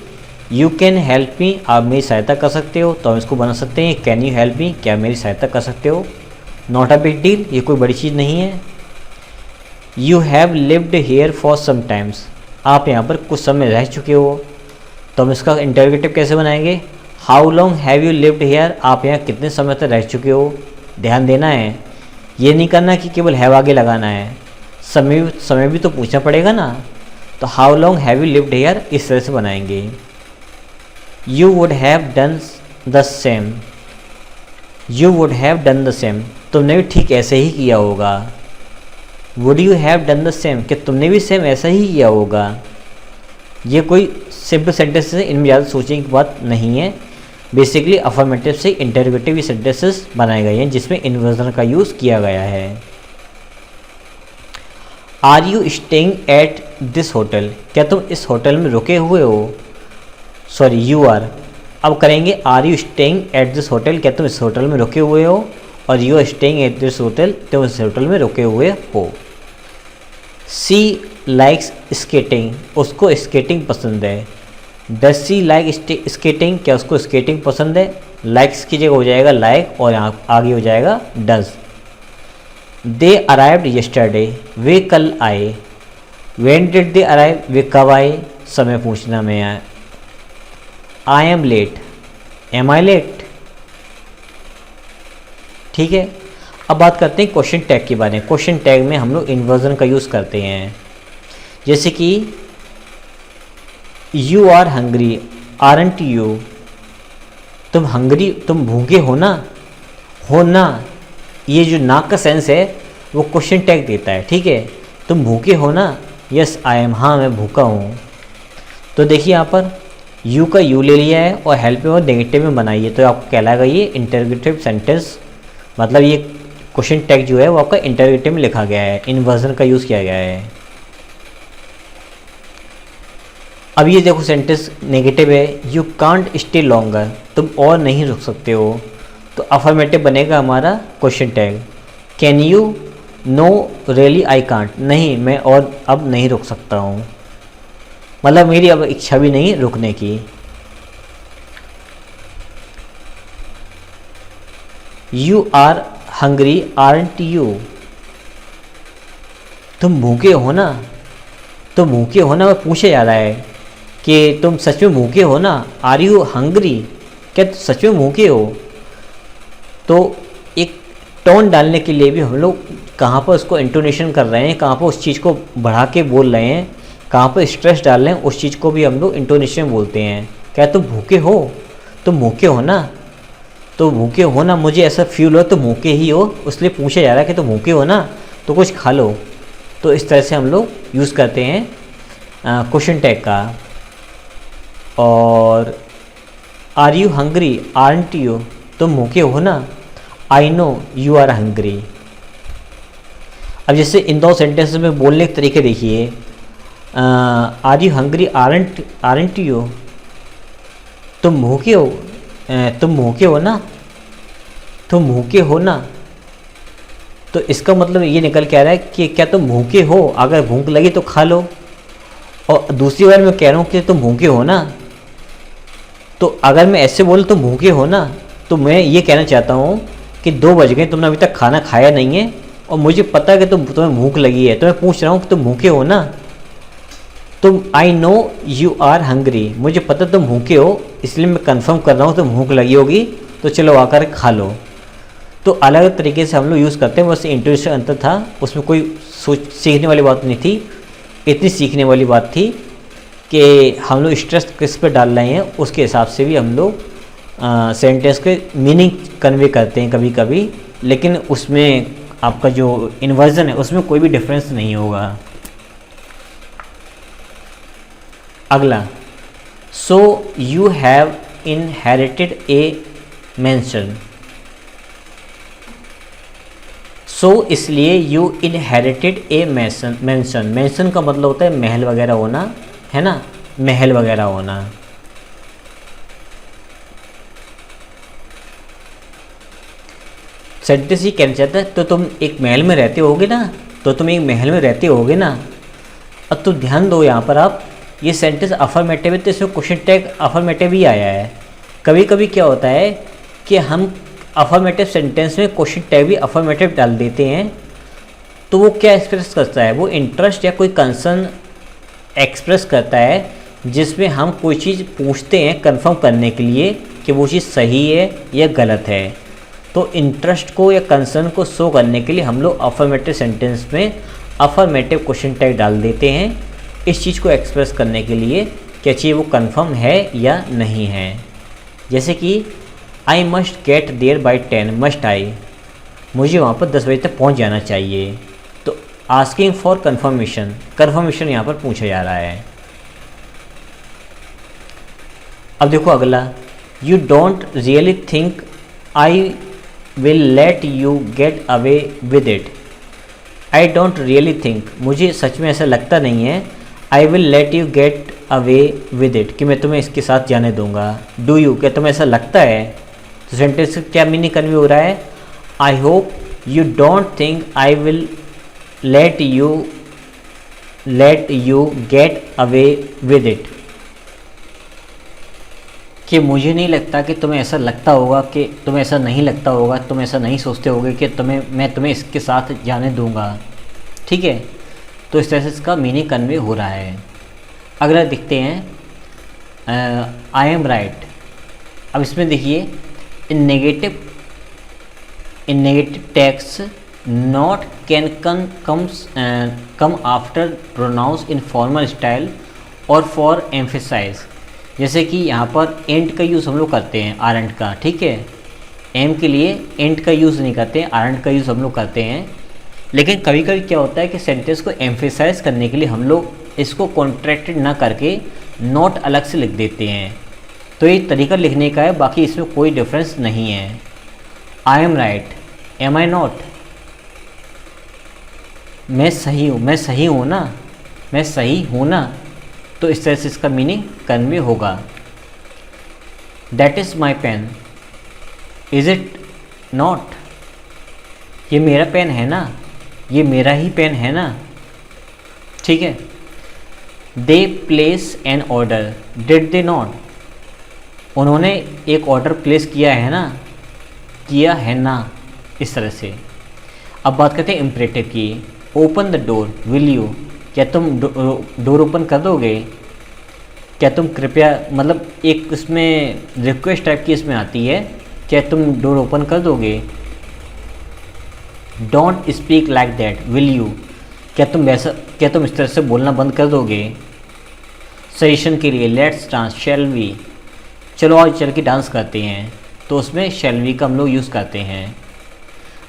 यू कैन हेल्प मी, आप मेरी सहायता कर सकते हो, तो हम इसको बना सकते हैं कैन यू हेल्प मी, क्या मेरी सहायता कर सकते हो। नॉट अ बिग डील, ये कोई बड़ी चीज़ नहीं है। You have lived here for some times, आप यहाँ पर कुछ समय रह चुके हो, तो हम इसका इंटरोगेटिव कैसे बनाएंगे, how long have you lived hair, आप यहाँ कितने समय तक रह चुके हो। ध्यान देना है, ये नहीं करना कि केवल हैव आगे लगाना है, समय भी तो पूछना पड़ेगा ना। तो how long have you lived hair इस तरह से बनाएंगे। You would have done the same, you would have done the same, तुमने भी ठीक ऐसे ही किया होगा। Would you have done the same, कि तुमने भी सेम ऐसा ही किया होगा। ये कोई सिंपल सेंटेंस है, इनमें ज़्यादा सोचने की बात नहीं है। बेसिकली अफर्मेटिव से इंटरोगेटिव सेंटेंसेस बनाए गए हैं जिसमें इन्वर्जन का यूज़ किया गया है। Are you staying at this hotel, क्या तुम इस होटल में रुके हुए हो। सॉरी यू आर, अब करेंगे are you staying at this hotel, क्या तुम इस होटल में रुके हुए हो, और you are staying at this hotel, तुम इस होटल में रुके हुए हो। सी लाइक्स स्केटिंग, उसको स्केटिंग पसंद है। डज सी लाइक स्केटिंग, क्या उसको स्केटिंग पसंद है। लाइक्स की जगह हो जाएगा लाइक और आगे हो जाएगा डज। दे अराइव्ड यस्टरडे, वे कल आए। व्हेन डिड दे अराइव, वे कब आए, समय पूछना में आए। I am late, am I late. ठीक है, अब बात करते हैं क्वेश्चन टैग के बारे में। क्वेश्चन टैग में हम लोग इन्वर्जन का यूज़ करते हैं। जैसे कि you are hungry, aren't you, तुम हंग्री, तुम भूखे हो ना, ये जो नाक का सेंस है वो क्वेश्चन टैग देता है। ठीक है, तुम भूखे हो ना, यस आई एम, हाँ मैं भूखा हूँ। तो देखिए यहाँ पर यू का यू ले लिया है और हेल्प में और नेगेटिव में बनाइए, तो आपको कहलाएगा ये इंटरोगेटिव सेंटेंस। मतलब ये क्वेश्चन टैग जो है वो आपका इंटरोगेटिव में लिखा गया है, इन्वर्जन का यूज़ किया गया है। अब ये देखो सेंटेंस नेगेटिव है, यू कांट स्टे लॉन्गर, तुम और नहीं रुक सकते हो। तो अफर्मेटिव बनेगा हमारा question tag. Can you, no really I can't, नहीं मैं और अब नहीं रुक सकता हूँ, मतलब मेरी अब इच्छा भी नहीं रुकने की। You are hungry aren't you, तुम भूखे हो ना, तुम भूखे हो ना, वो पूछा जा रहा है कि तुम सच में भूखे हो ना। आर यू हंग्री, क्या तुम सच में भूखे हो। तो एक टोन डालने के लिए भी हम लोग कहाँ पर उसको इंटोनेशन कर रहे हैं, कहाँ पर उस चीज़ को बढ़ा के बोल रहे हैं, कहाँ पर स्ट्रेस डाल रहे हैं, उस चीज़ को भी हम लोग इंटोनेशन बोलते हैं। क्या तुम भूखे हो, तुम भूखे हो ना, तो भूखे हो ना, मुझे ऐसा फील हो, तो भूखे ही हो, इसलिए पूछा जा रहा है कि तुम भूखे हो ना, तो कुछ खा लो। तो इस तरह से हम लोग यूज़ करते हैं क्वेश्चन टैग का। और are you hungry, aren't you, तुम भूखे हो ना, I know you are hungry. अब जैसे इन दो सेंटेंस में बोलने के तरीके देखिए, are you hungry, aren't you, तुम भूखे हो, तुम भूखे हो ना, तुम भूखे हो ना। तो इसका मतलब ये निकल के आ रहा है कि क्या तुम भूखे हो, अगर भूख लगी तो खा लो। और दूसरी बार मैं कह रहा हूँ कि तुम भूखे हो ना, तो अगर मैं ऐसे बोलूँ तुम भूखे हो ना, तो मैं ये कहना चाहता हूँ कि 2 बज गए, तुमने अभी तक खाना खाया नहीं है और मुझे पता है कि तुम्हें भूख लगी है, तो मैं पूछ रहा हूँ कि तुम भूखे हो ना। तुम I know you are hungry, मुझे पता तुम भूखे हो, इसलिए मैं कंफर्म कर रहा हूँ तुम भूख लगी होगी, तो चलो आकर खा लो। तो अलग अलग तरीके से हम लोग यूज़ करते हैं, बस इंट्रोडक्शन अंतर था, उसमें कोई सीखने वाली बात नहीं थी। इतनी सीखने वाली बात थी कि हम लोग स्ट्रेस किस पे डाल रहे हैं, उसके हिसाब से भी हम लोग सेंटेंस के मीनिंग कन्वे करते हैं कभी कभी, लेकिन उसमें आपका जो इन्वर्जन है उसमें कोई भी डिफरेंस नहीं होगा। अगला, so you have inherited a mansion. So इसलिए you inherited a mansion. Mansion का मतलब होता है महल वगैरह होना, है ना, महल वगैरह होना। सेंटेंस ये कहना चाहता है तो तुम एक महल में रहते होगे ना, तो तुम एक महल में रहते होगे ना। अब तो ध्यान दो यहाँ पर आप, ये सेंटेंस अफर्मेटिव है तो इसमें क्वेश्चन टैग अफर्मेटिव ही आया है। कभी कभी क्या होता है कि हम अफर्मेटिव सेंटेंस में क्वेश्चन टैग भी अफर्मेटिव डाल देते हैं, तो वो क्या एक्सप्रेस करता है, वो इंटरेस्ट या कोई कंसर्न एक्सप्रेस करता है, जिसमें हम कोई चीज़ पूछते हैं कंफर्म करने के लिए कि वो चीज़ सही है या गलत है। तो इंटरेस्ट को या कंसर्न को शो करने के लिए हम लोग अफर्मेटिव सेंटेंस में अफर्मेटिव क्वेश्चन टैग डाल देते हैं, इस चीज़ को एक्सप्रेस करने के लिए क्या चीज़ वो कंफर्म है या नहीं है। जैसे कि I must get there by 10, must I, मुझे वहाँ पर 10 बजे तक पहुँच जाना चाहिए। तो आस्किंग फॉर कन्फर्मेशन, कन्फर्मेशन यहाँ पर पूछा जा रहा है। अब देखो अगला, you don't really think I will let you get away with it. I don't really think, मुझे सच में ऐसा लगता नहीं है, I will let you get away with it, कि मैं तुम्हें इसके साथ जाने दूंगा। डू यू, क्या तुम्हें ऐसा लगता है। तो सेंटेंस क्या मीनिंग कन्वे हो रहा है, I hope you don't think I will let you get away with it, कि मुझे नहीं लगता कि तुम्हें ऐसा लगता होगा, कि तुम्हें ऐसा नहीं लगता होगा, तुम ऐसा नहीं सोचते होगे कि मैं तुम्हें इसके साथ जाने दूंगा। ठीक है, तो इस तरह से इसका मीनिंग कन्वे हो रहा है। अगला देखते हैं, आई एम राइट। अब इसमें देखिए, in negative text not can come after pronouns in formal style और फॉर एम्फेसाइज। जैसे कि यहाँ पर एंड का यूज़ हम लोग करते हैं, आरंट का, ठीक है, एम के लिए एंड का यूज़ नहीं करते हैं, आरंट का यूज़ हम लोग करते हैं। लेकिन कभी कभी क्या होता है कि सेंटेंस को एम्फेसाइज करने के लिए हम लोग इसको कॉन्ट्रैक्टेड ना करके नॉट अलग से लिख देते हैं। तो ये तरीका लिखने का है, बाकी इसमें कोई डिफरेंस नहीं है। I am right, am I not, मैं सही हूँ, मैं सही हूँ ना, मैं सही हूँ ना। तो इस तरह से इसका मीनिंग कन्वे होगा। That is my pen, is it not, ये मेरा पेन है ना, ये मेरा ही पेन है ना। ठीक है। दे place N order, did they not, उन्होंने एक ऑर्डर प्लेस किया है ना, किया है ना, इस तरह से। अब बात करते हैं इम्परेटिव की। Open the door, will you, क्या तुम डोर ओपन कर दोगे, क्या तुम कृपया, मतलब एक इसमें रिक्वेस्ट टाइप की इसमें आती है, क्या तुम डोर ओपन कर दोगे। Don't speak like that, will you, क्या तुम इस तरह से बोलना बंद कर दोगे। सजेशन के लिए लेट्स डांस, शैल वी, चलो आज चल के डांस करते हैं, तो उसमें शैल वी का हम लोग यूज़ करते हैं।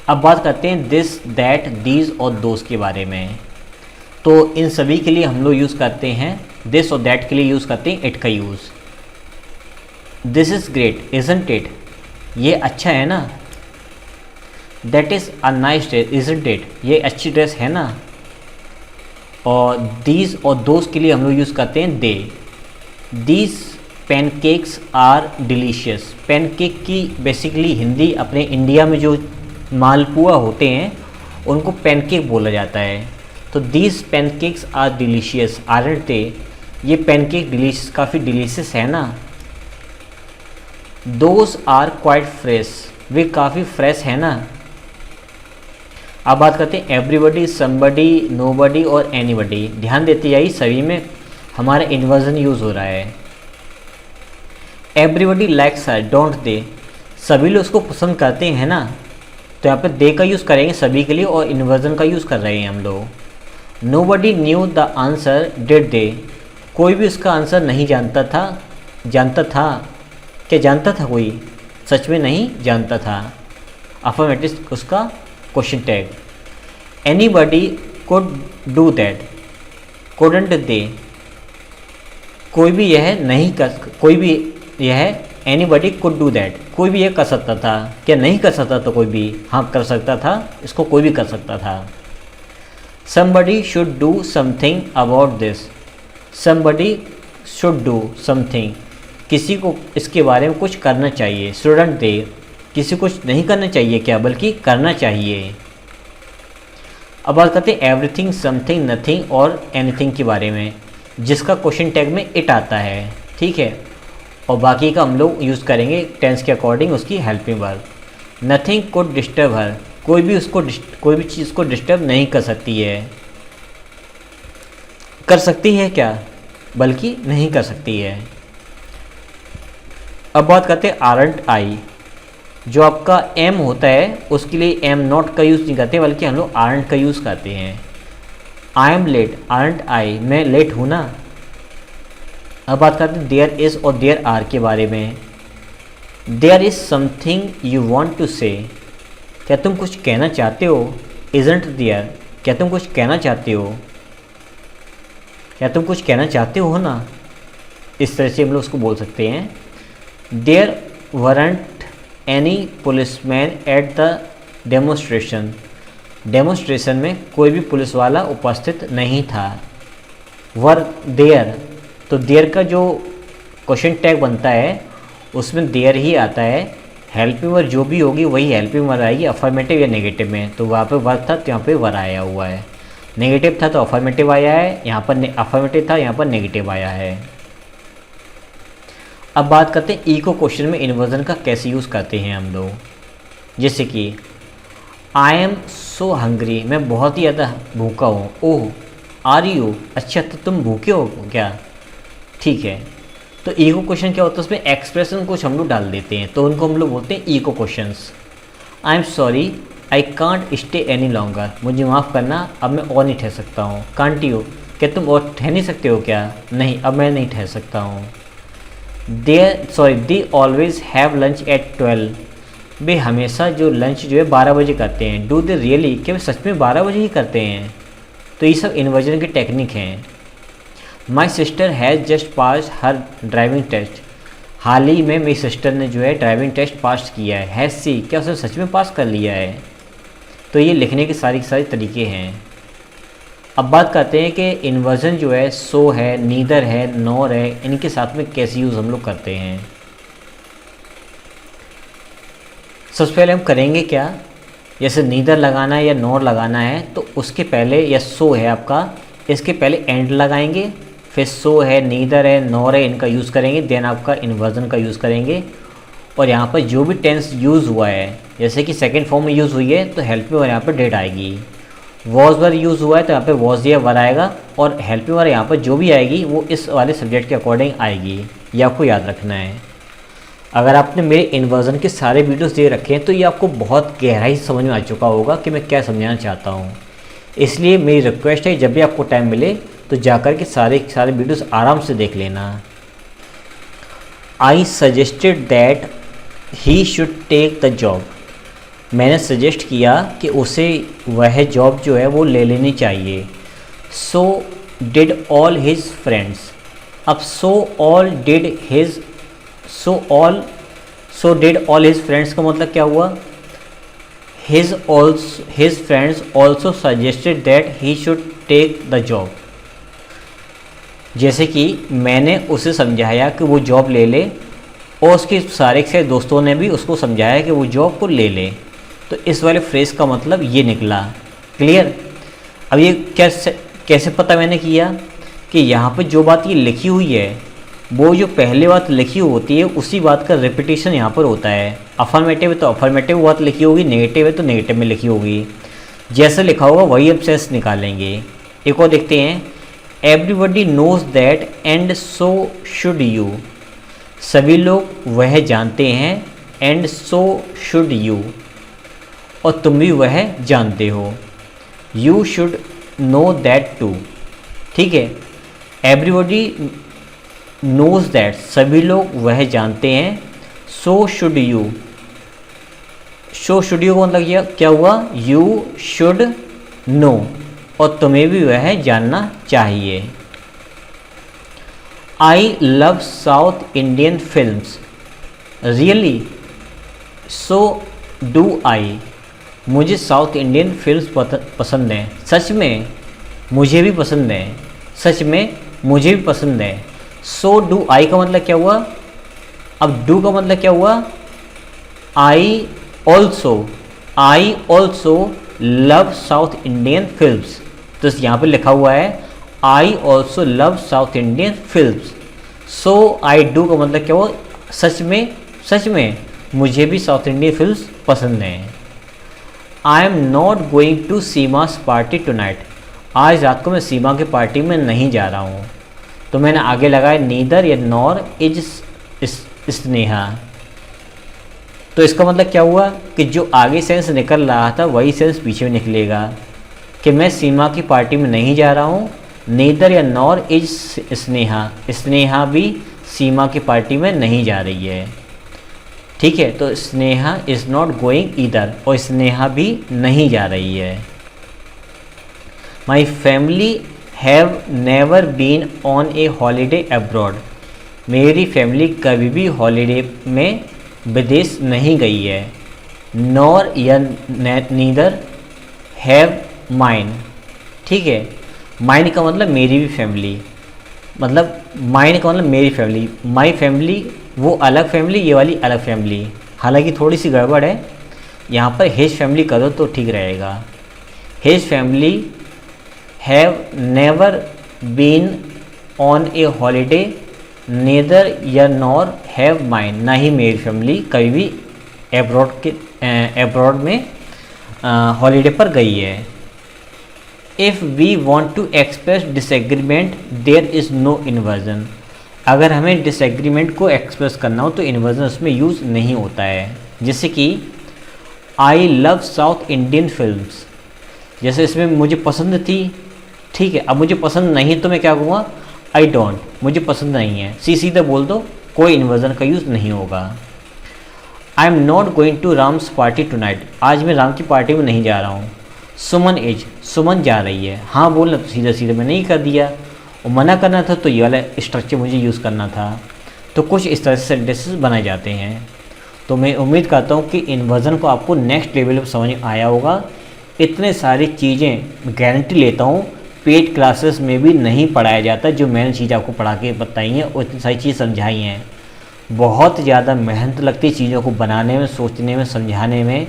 अब बात करते हैं दिस, दैट, दीज और दोस्त के बारे में। तो इन सभी के लिए हम लोग यूज़ करते हैं दिस और दैट के लिए यूज़ करते हैं इट का use. This is great isn't it, ये अच्छा है ना। That is a nice dress isn't it, ये अच्छी ड्रेस है ना। और दीज और दोस्त के लिए हम लोग यूज़ करते हैं they. These pancakes are delicious, pancake की बेसिकली हिंदी अपने इंडिया में जो मालपुआ होते हैं उनको पैनकेक बोला जाता है। तो these pancakes are delicious aren't they, ये पैनकेक डिलीशियस काफ़ी डिलीशियस है ना। दोज आर क्वाइट फ्रेश, वे काफ़ी फ्रेश है ना। अब बात करते हैं एवरीबडी, समबडी, नोबडी और एनीबडी। ध्यान देते जाइए सभी में हमारा इन्वर्जन यूज़ हो रहा है। Everybody likes her don't they, सभी लोग उसको पसंद करते हैं ना। तो यहाँ पे दे का यूज़ करेंगे सभी के लिए और इन्वर्जन का यूज़ कर रहे हैं हम लोग। Nobody knew the answer did they, कोई भी उसका आंसर नहीं जानता था। जानता था क्या? जानता था कोई? सच में नहीं जानता था। अफर्मेटिव उसका question tag. Anybody could do that, couldn't they, कोई भी यह नहीं कर, कोई भी यह एनीबडी कुड डू दैट, कोई भी यह कर सकता था। क्या नहीं कर सकता था कोई भी? हाँ कर सकता था, इसको कोई भी कर सकता था। somebody should do something about this, somebody should do something, किसी को इसके बारे में कुछ करना चाहिए। shouldn't they, किसी को कुछ नहीं करना चाहिए क्या, बल्कि करना चाहिए। अब बात करते हैं एवरीथिंग, समथिंग, नथिंग और एनीथिंग के बारे में, जिसका क्वेश्चन टैग में इट आता है, ठीक है। और बाकी का हम लोग यूज़ करेंगे टेंस के अकॉर्डिंग उसकी helping verb. Nothing could disturb her, कोई भी चीज़ को डिस्टर्ब नहीं कर सकती है। कर सकती है क्या, बल्कि नहीं कर सकती है। अब बात करते हैं आरंट आई, जो आपका एम होता है उसके लिए एम नॉट का यूज़ नहीं करते, बल्कि हम लोग आरंट का यूज़ करते हैं। I am late aren't I, मैं लेट हूँ ना। अब बात करते हैं देयर इज़ और देयर आर के बारे में। There is something you want to say, क्या तुम कुछ कहना चाहते हो। इज़ंट देयर, क्या तुम कुछ कहना चाहते हो, क्या तुम कुछ कहना चाहते हो ना। इस तरह से हम लोग उसको बोल सकते हैं। There weren't any policeman at the demonstration, demonstration में कोई भी पुलिस वाला उपस्थित नहीं था। वर देयर, तो देयर का जो क्वेश्चन टैग बनता है उसमें देयर ही आता है। हेल्पिंग वर्ब जो भी होगी वही हेल्पिंग वर्ब आएगी, अफर्मेटिव या नेगेटिव में। तो वहाँ पे वर्ब था तो यहाँ पे वर आया हुआ है। नेगेटिव था तो अफर्मेटिव आया है, यहाँ पर अफर्मेटिव था यहाँ पर नेगेटिव आया है। अब बात करते हैं इको क्वेश्चन में इन्वर्जन का कैसे यूज़ करते हैं हम लोग। जैसे कि आई एम सो हंग्री, मैं बहुत ही ज़्यादा भूखा हूँ। ओह आर यू, अच्छा तो तुम भूखे हो क्या, ठीक है। तो इको क्वेश्चन क्या होता है, उसमें एक्सप्रेशन कुछ हम लोग डाल देते हैं, तो उनको हम लोग बोलते हैं echo questions. I am sorry I can't stay any longer, मुझे माफ़ करना अब मैं और नहीं ठहर सकता हूँ। कांट यू, क्या तुम और ठहर नहीं सकते हो क्या, नहीं अब मैं नहीं ठहर सकता हूँ। They always have lunch at 12, वे हमेशा जो लंच जो है 12 बजे करते हैं। डू दे रियली, क्या वे सच में 12 बजे ही करते हैं। तो ये सब इन्वर्जन की टेक्निक हैं। My sister has just pass her driving test, हाल ही में मेरी सिस्टर ने जो है ड्राइविंग टेस्ट पास किया है। हैज़ सी, क्या उसने सच में पास कर लिया है। तो ये लिखने के सारे तरीके हैं। अब बात करते हैं कि इन्वर्जन जो है सो है, नीदर है, नॉर है, इनके साथ में कैसे यूज़ हम लोग करते हैं। सबसे पहले हम करेंगे क्या, जैसे नीदर लगाना है या नॉर लगाना है तो उसके पहले, या सो है आपका, इसके पहले एंड लगाएंगे, फिर सो है, नीदर है, नॉर है, इनका यूज़ करेंगे, देन आपका इन्वर्जन का यूज़ करेंगे। और यहाँ पर जो भी टेंस यूज़ हुआ है, जैसे कि सेकंड फॉर्म में यूज़ हुई है तो हेल्पिंग वर्ब यहाँ पर डेट आएगी। वॉज वर यूज़ हुआ है तो यहाँ पे वॉज या वर आएगा, और हेल्पिंग वर्ब यहाँ पर जो भी आएगी वो इस वाले सब्जेक्ट के अकॉर्डिंग आएगी। ये आपको याद रखना है। अगर आपने मेरे इन्वर्जन के सारे वीडियोस दे रखे हैं तो ये आपको बहुत गहराई से समझ में आ चुका होगा कि मैं क्या समझाना चाहता हूँ। इसलिए मेरी रिक्वेस्ट है जब भी आपको टाइम मिले तो जाकर के सारे वीडियोस आराम से देख लेना। I suggested that he should take the job, मैंने सजेस्ट किया कि उसे वह जॉब जो है वो ले लेनी चाहिए। So did all his friends. अब so did all his friends का मतलब क्या हुआ? His friends also suggested that he should take the job. जैसे कि मैंने उसे समझाया कि वो जॉब ले ले और उसके सारे दोस्तों ने भी उसको समझाया कि वो जॉब को ले ले। तो इस वाले फ्रेज का मतलब ये निकला। क्लियर? अब ये कैसे पता मैंने किया कि यहाँ पर जो बात ये लिखी हुई है वो जो पहले बात लिखी होती है उसी बात का रिपीटेशन यहाँ पर होता है। अफर्मेटिव है तो अफर्मेटिव बात लिखी होगी, नेगेटिव है तो नेगेटिव में लिखी होगी। जैसे लिखा होगा वही अब सेंस निकालेंगे। एक और देखते हैं, everybody knows that and so should you. सभी लोग वह जानते हैं, एंड सो शुड यू, और तुम भी वह जानते हो। You should know that too. ठीक है, एवरीबडी नोज दैट, सभी लोग वह जानते हैं, सो should you. So should you का मतलब क्या हुआ? यू शुड नो, और तुम्हें भी वह जानना चाहिए। I love south Indian films. Really? So do I. मुझे साउथ इंडियन फिल्म्स पसंद हैं। सच में? मुझे भी पसंद है। सच में मुझे भी पसंद है। सो डू आई का मतलब क्या हुआ? अब डू का मतलब क्या हुआ? I also love south Indian films. तो यहाँ पे लिखा हुआ है I also love south Indian films. So I do का मतलब क्या हुआ? सच में मुझे भी साउथ इंडियन फिल्म्स पसंद हैं। I am not going to Seema's party tonight. आज रात को मैं सीमा की पार्टी में नहीं जा रहा हूँ। तो मैंने आगे लगाया नीदर या नॉर इज स्नेहा। तो इसका मतलब क्या हुआ कि जो आगे सेंस निकल रहा था वही सेंस पीछे में निकलेगा कि मैं सीमा की पार्टी में नहीं जा रहा हूँ। नीदर या नॉर इज स्नेहा, स्नेहा भी सीमा की पार्टी में नहीं जा रही है। ठीक है, तो Sneha is not going either, और स्नेहा भी नहीं जा रही है। My family have never been on a holiday abroad. मेरी फैमिली कभी भी हॉलीडे में विदेश नहीं गई है। नॉर या नीदर हैव माइन। ठीक है, माइन का मतलब मेरी भी फैमिली, मतलब माइन का मतलब मेरी फैमिली। माई फैमिली वो अलग फैमिली, ये वाली अलग फैमिली। हालांकि थोड़ी सी गड़बड़ है, यहाँ पर हिज फैमिली कर दो तो ठीक रहेगा। His family have never been on a holiday, neither या नॉर हैव माइन। ना ही मेरी फैमिली कभी भी एब्रॉड में हॉलीडे पर गई है। If we want to express disagreement there is no inversion. अगर हमें डिसएग्रीमेंट को एक्सप्रेस करना हो तो इन्वर्जन उसमें यूज़ नहीं होता है। जैसे कि I love south Indian films, जैसे इसमें मुझे पसंद थी। ठीक है, अब मुझे पसंद नहीं तो मैं क्या कहूँगा? आई डोंट, मुझे पसंद नहीं है। सीधा बोल दो, कोई इन्वर्जन का यूज़ नहीं होगा। I am not going to Ram's party tonight. आज मैं राम की पार्टी में नहीं जा रहा हूँ। सुमन इज, सुमन जा रही है। हाँ बोलना तो सीधा मैं नहीं कर दिया, और मना करना था तो ये वाला स्ट्रक्चर मुझे यूज़ करना था। तो कुछ इस तरह से सेंटेंसेस बनाए जाते हैं। तो मैं उम्मीद करता हूँ कि इन्वर्जन को आपको नेक्स्ट लेवल पर समझ आया होगा। इतने सारी चीज़ें गारंटी लेता हूँ पेड क्लासेस में भी नहीं पढ़ाया जाता जो मैंने चीज़ आपको पढ़ा के बताई हैं और इतनी सारी चीज़ समझाई हैं। बहुत ज़्यादा मेहनत लगती है चीज़ों को बनाने में, सोचने में, समझाने में,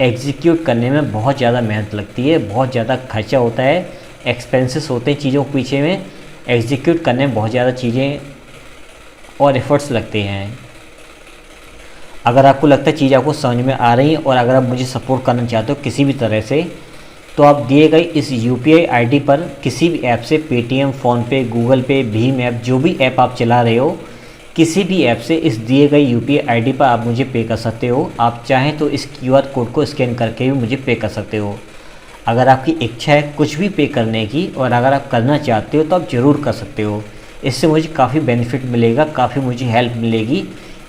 एग्जीक्यूट करने में बहुत ज़्यादा मेहनत लगती है। बहुत ज़्यादा खर्चा होता है, एक्सपेंसेस होते हैं चीज़ों के पीछे में। एग्जीक्यूट करने में बहुत ज़्यादा चीज़ें और एफर्ट्स लगते हैं। अगर आपको लगता है चीज़ आपको समझ में आ रही है और अगर आप मुझे सपोर्ट करना चाहते हो किसी भी तरह से, तो आप दिए गए इस UPI ID पर किसी भी ऐप से, पेटीएम, फ़ोनपे, गूगल पे, भीम ऐप, जो भी ऐप आप चला रहे हो, किसी भी ऐप से इस दिए गए UPI ID पर आप मुझे पे कर सकते हो। आप चाहें तो इस QR कोड को स्कैन करके भी मुझे पे कर सकते हो। अगर आपकी इच्छा है कुछ भी पे करने की और अगर आप करना चाहते हो तो आप ज़रूर कर सकते हो। इससे मुझे काफ़ी बेनिफिट मिलेगा, काफ़ी मुझे हेल्प मिलेगी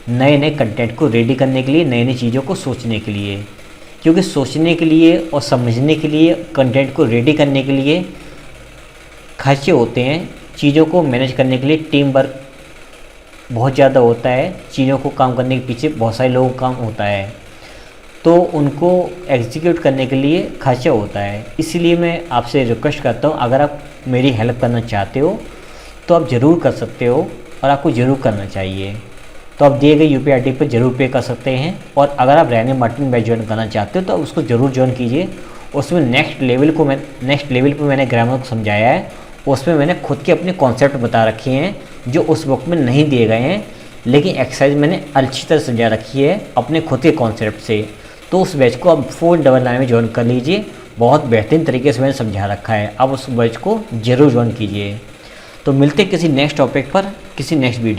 नए नए कंटेंट को रेडी करने के लिए, नई नई चीज़ों को सोचने के लिए। क्योंकि सोचने के लिए और समझने के लिए, कंटेंट को रेडी करने के लिए खर्चे होते हैं, चीज़ों को मैनेज करने के लिए टीम वर्क बहुत ज़्यादा होता है, चीज़ों को काम करने के पीछे बहुत सारे लोगों का काम होता है, तो उनको एग्जीक्यूट करने के लिए खर्चा होता है। इसीलिए मैं आपसे रिक्वेस्ट करता हूँ, अगर आप मेरी हेल्प करना चाहते हो तो आप ज़रूर कर सकते हो और आपको ज़रूर करना चाहिए। तो आप दिए गए UPI ID पर ज़रूर पे कर सकते हैं। और अगर आप रैनी मार्टिन बैच ज्वाइन करना चाहते हो तो उसको ज़रूर ज्वाइन कीजिए। उसमें नेक्स्ट लेवल पर मैंने ग्रामर को समझाया है, उसमें मैंने खुद के अपने कॉन्सेप्ट बता रखे हैं जो उस बुक में नहीं दिए गए हैं, लेकिन एक्सरसाइज मैंने अच्छी तरह समझा रखी है अपने खुद के कॉन्सेप्ट से। तो उस बैच को आप 499 में ज्वाइन कर लीजिए, बहुत बेहतरीन तरीके से मैंने समझा रखा है, आप उस बैच को ज़रूर ज्वाइन कीजिए। तो मिलते हैं किसी नेक्स्ट टॉपिक पर, किसी नेक्स्ट वीडियो।